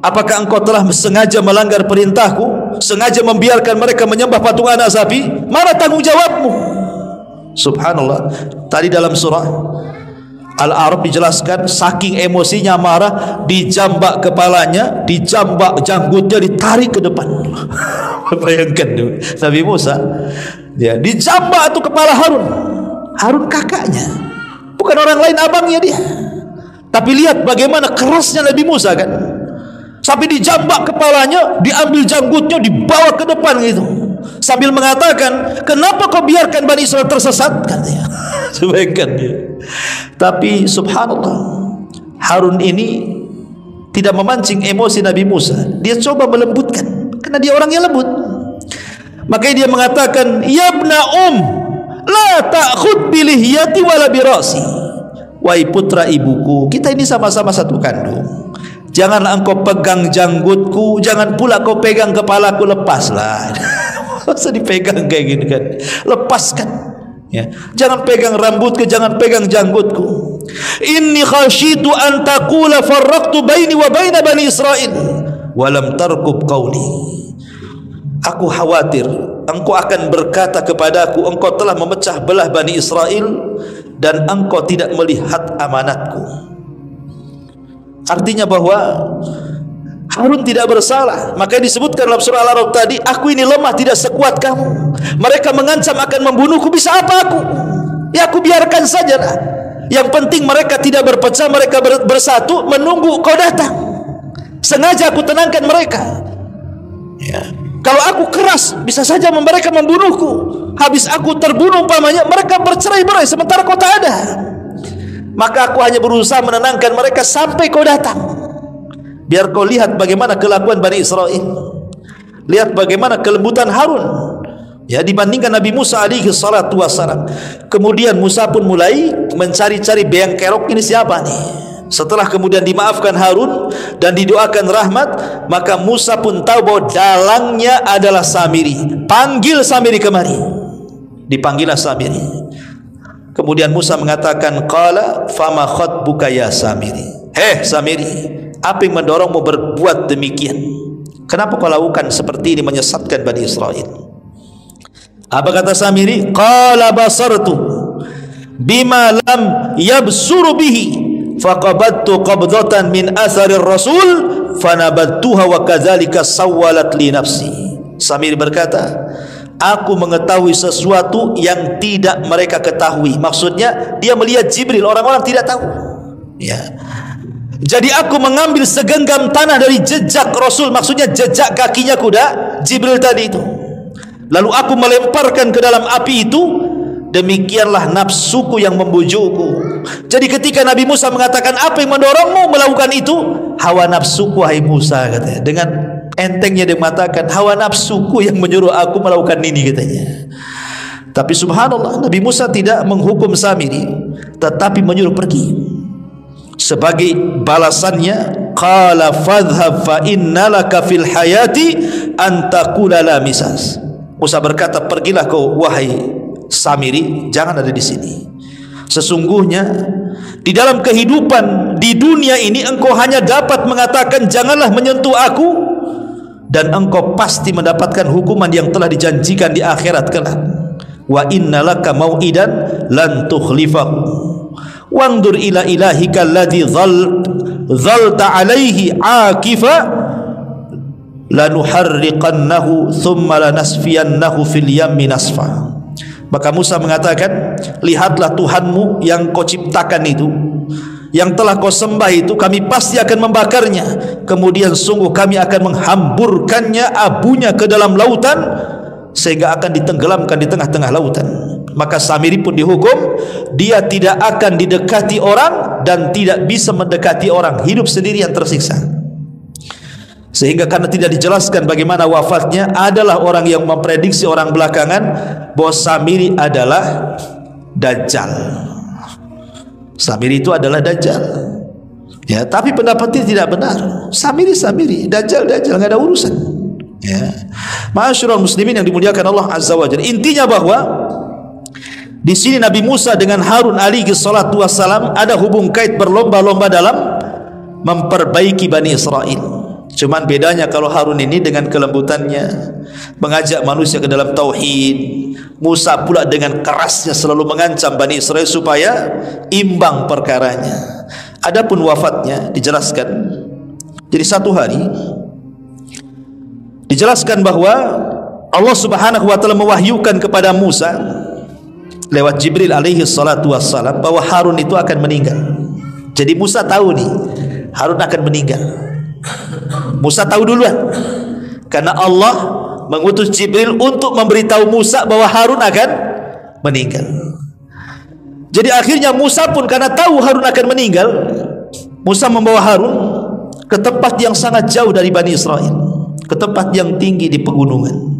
Apakah engkau telah sengaja melanggar perintahku, sengaja membiarkan mereka menyembah patung anak sapi? Mana tanggung jawabmu? Subhanallah. Tadi dalam surah Al-A'raf dijelaskan, saking emosinya marah, dijambak kepalanya, dijambak janggutnya, ditarik ke depan. Bayangkan tuh, Nabi Musa, ya, dijambak tuh kepala Harun. Harun kakaknya, bukan orang lain, abangnya dia. Tapi lihat bagaimana kerasnya Nabi Musa kan, sampai dijambak kepalanya, diambil janggutnya, dibawa ke depan gitu, sambil mengatakan, kenapa kau biarkan Bani Israel tersesat, katanya. Bayangkan dia. Tapi subhanallah, Harun ini tidak memancing emosi Nabi Musa. Dia coba melembutkan, karena dia orang yang lembut. Makanya dia mengatakan, ya ibna la ta'khud bilihiyati wala birasi. Wahai putra ibuku, kita ini sama-sama satu kandung. Janganlah engkau pegang janggutku, jangan pula kau pegang kepalaku, lepaslah. Usah dipegang kayak gini kan. Lepaskan. Ya. Jangan pegang rambutku, jangan pegang janggutku. Inni khasyitu an taqula farraqtu baini wa baina bani Israil wa lam tarqub qawli. Aku khawatir engkau akan berkata kepadaku, engkau telah memecah belah Bani Israel dan engkau tidak melihat amanatku. Artinya bahwa Harun tidak bersalah. Maka disebutkan dalam surah Al-A'raf tadi, aku ini lemah tidak sekuat kamu. Mereka mengancam akan membunuhku, bisa apa aku? Ya aku biarkan sajalah. Yang penting mereka tidak berpecah, mereka bersatu menunggu kau datang. Sengaja aku tenangkan mereka. Ya. Kalau aku keras, bisa saja mereka membunuhku. Habis aku terbunuh umpamanya, mereka bercerai-berai sementara kau tak ada. Maka aku hanya berusaha menenangkan mereka sampai kau datang. Biar kau lihat bagaimana kelakuan Bani Israel. Lihat bagaimana kelembutan Harun. Ya, dibandingkan Nabi Musa alaihi salatu wassalam. Kemudian Musa pun mulai mencari-cari beang kerok, ini siapa nih? Setelah kemudian dimaafkan Harun dan didoakan rahmat, maka Musa pun tahu bahwa dalangnya adalah Samiri. Panggil Samiri kemari. Dipanggillah Samiri. Kemudian Musa mengatakan, qala fama khatbuka ya Samiri. Samiri, apa yang mendorongmu berbuat demikian? Kenapa kau lakukan seperti ini, menyesatkan Bani Israel? Apa kata Samiri? Qala basartu bima lam yabsuru bihi faqabattu qabdatan min atharir rasul fanabattuha wa kadzalika sawwalat li nafsi. Samiri berkata, aku mengetahui sesuatu yang tidak mereka ketahui. Maksudnya dia melihat Jibril, orang-orang tidak tahu. Ya. Jadi aku mengambil segenggam tanah dari jejak Rasul, maksudnya jejak kakinya kuda Jibril tadi itu. Lalu aku melemparkan ke dalam api itu. Demikianlah nafsuku yang membujukku. Jadi ketika Nabi Musa mengatakan, apa yang mendorongmu melakukan itu? Hawa nafsuku, hai Musa, katanya. Dengan entengnya dia mengatakan, hawa nafsuku yang menyuruh aku melakukan ini, katanya. Tapi subhanallah, Nabi Musa tidak menghukum Samiri, tetapi menyuruh pergi. Sebagai balasannya, qala fadhhab fa innalaka fil hayati an taqula la misas. Musa berkata, pergilah kau wahai Samiri, jangan ada di sini. Sesungguhnya di dalam kehidupan di dunia ini engkau hanya dapat mengatakan janganlah menyentuh aku, dan engkau pasti mendapatkan hukuman yang telah dijanjikan di akhirat kelak. Wa innalaka mau'idan lan tukhlifahu. Wandur ila ilahika alladhi dhalta alaihi akifa lanuharriqannahu thumma lanasfiyannahu fil yammi nasfa. Maka Musa mengatakan, lihatlah Tuhanmu yang kau ciptakan itu, yang telah kau sembah itu, kami pasti akan membakarnya. Kemudian sungguh kami akan menghamburkannya, abunya ke dalam lautan, sehingga akan ditenggelamkan di tengah-tengah lautan. Maka Samiri pun dihukum, dia tidak akan didekati orang dan tidak bisa mendekati orang, hidup sendirian tersiksa. Sehingga karena tidak dijelaskan bagaimana wafatnya, adalah orang yang memprediksi orang belakangan bahwa Samiri adalah Dajjal. Samiri itu adalah Dajjal. Ya, tapi pendapat ini tidak benar. Samiri, Dajjal, nggak ada urusan. Ya, ma'asyiral muslimin yang dimuliakan Allah Azza wa Jalla. Intinya bahwa di sini Nabi Musa dengan Harun alaihi salatu wassalam ada hubung kait berlomba-lomba dalam memperbaiki Bani Israel. Cuman bedanya kalau Harun ini dengan kelembutannya mengajak manusia ke dalam tauhid, Musa pula dengan kerasnya selalu mengancam Bani Israel supaya imbang perkaranya. Adapun wafatnya dijelaskan. Jadi satu hari dijelaskan bahwa Allah Subhanahu wa taala mewahyukan kepada Musa lewat Jibril alaihi salatu wassalam bahwa Harun itu akan meninggal. Jadi Musa tahu nih Harun akan meninggal. Musa tahu duluan karena Allah mengutus Jibril untuk memberitahu Musa bahwa Harun akan meninggal. Jadi akhirnya Musa pun karena tahu Harun akan meninggal, Musa membawa Harun ke tempat yang sangat jauh dari Bani Israel, ke tempat yang tinggi di pegunungan.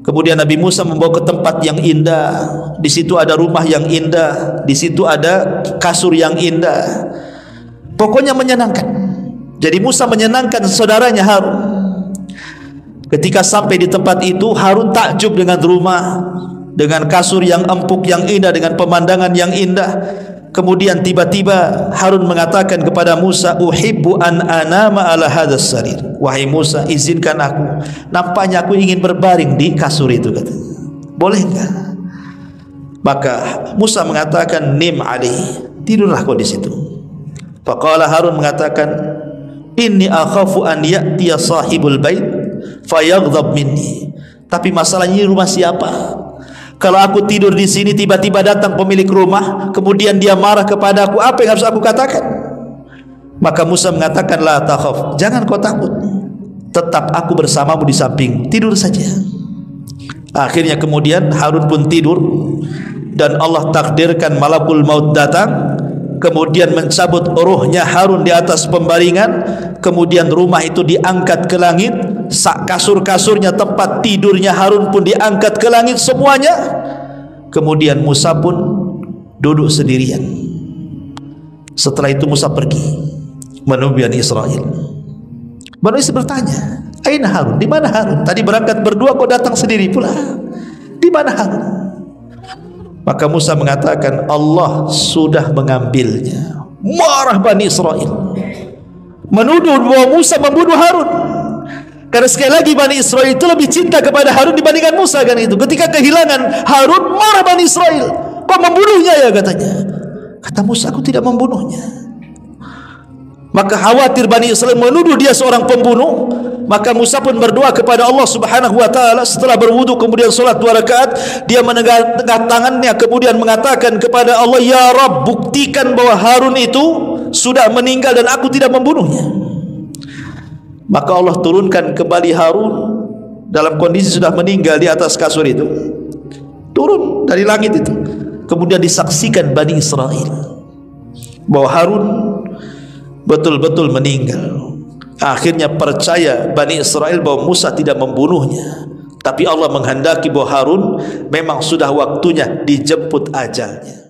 Kemudian Nabi Musa membawa ke tempat yang indah. Di situ ada rumah yang indah, di situ ada kasur yang indah. Pokoknya menyenangkan. Jadi Musa menyenangkan saudaranya Harun. Ketika sampai di tempat itu, Harun takjub dengan rumah, dengan kasur yang empuk yang indah, dengan pemandangan yang indah. Kemudian tiba-tiba Harun mengatakan kepada Musa, uhibbu an anama ala hadas sarir. Wahai Musa, izinkan aku, nampaknya aku ingin berbaring di kasur itu, kata. Boleh enggak? Maka Musa mengatakan, nim alaihi, tidurlah kau di situ. Faqala Harun mengatakan, inni akhafu an ya'tiya sahibul bait fayaghdab minni. Tapi masalahnya rumah siapa? Kalau aku tidur di sini, tiba-tiba datang pemilik rumah, kemudian dia marah kepada aku, apa yang harus aku katakan? Maka Musa mengatakan, la takhaf, jangan kau takut, tetap aku bersamamu di samping, tidur saja. Akhirnya kemudian Harun pun tidur, dan Allah takdirkan malakul maut datang, kemudian mencabut rohnya Harun di atas pembaringan. Kemudian rumah itu diangkat ke langit, kasur-kasurnya, tempat tidurnya Harun pun diangkat ke langit semuanya. Kemudian Musa pun duduk sendirian. Setelah itu Musa pergi menuju Bani Israel. Bani Israel bertanya, aina Harun? Di mana Harun? Tadi berangkat berdua, kok datang sendiri pula? Di mana Harun? Maka Musa mengatakan, Allah sudah mengambilnya. Marah Bani Israel, menuduh bahwa Musa membunuh Harun. Karena sekali lagi Bani Israel itu lebih cinta kepada Harun dibandingkan Musa, kan itu. Ketika kehilangan Harun, marah Bani Israel, kok membunuhnya ya, katanya. Kata Musa, aku tidak membunuhnya. Maka khawatir Bani Israel menuduh dia seorang pembunuh. Maka Musa pun berdoa kepada Allah Subhanahu wa taala. Setelah berwudu kemudian salat 2 rakaat, dia menegak tangannya kemudian mengatakan kepada Allah, ya Rabb, buktikan bahwa Harun itu sudah meninggal dan aku tidak membunuhnya. Maka Allah turunkan kembali Harun dalam kondisi sudah meninggal di atas kasur itu. Turun dari langit itu. Kemudian disaksikan Bani Israel bahwa Harun betul-betul meninggal. Akhirnya percaya Bani Israel bahwa Musa tidak membunuhnya, tapi Allah menghendaki bahwa Harun memang sudah waktunya dijemput ajalnya.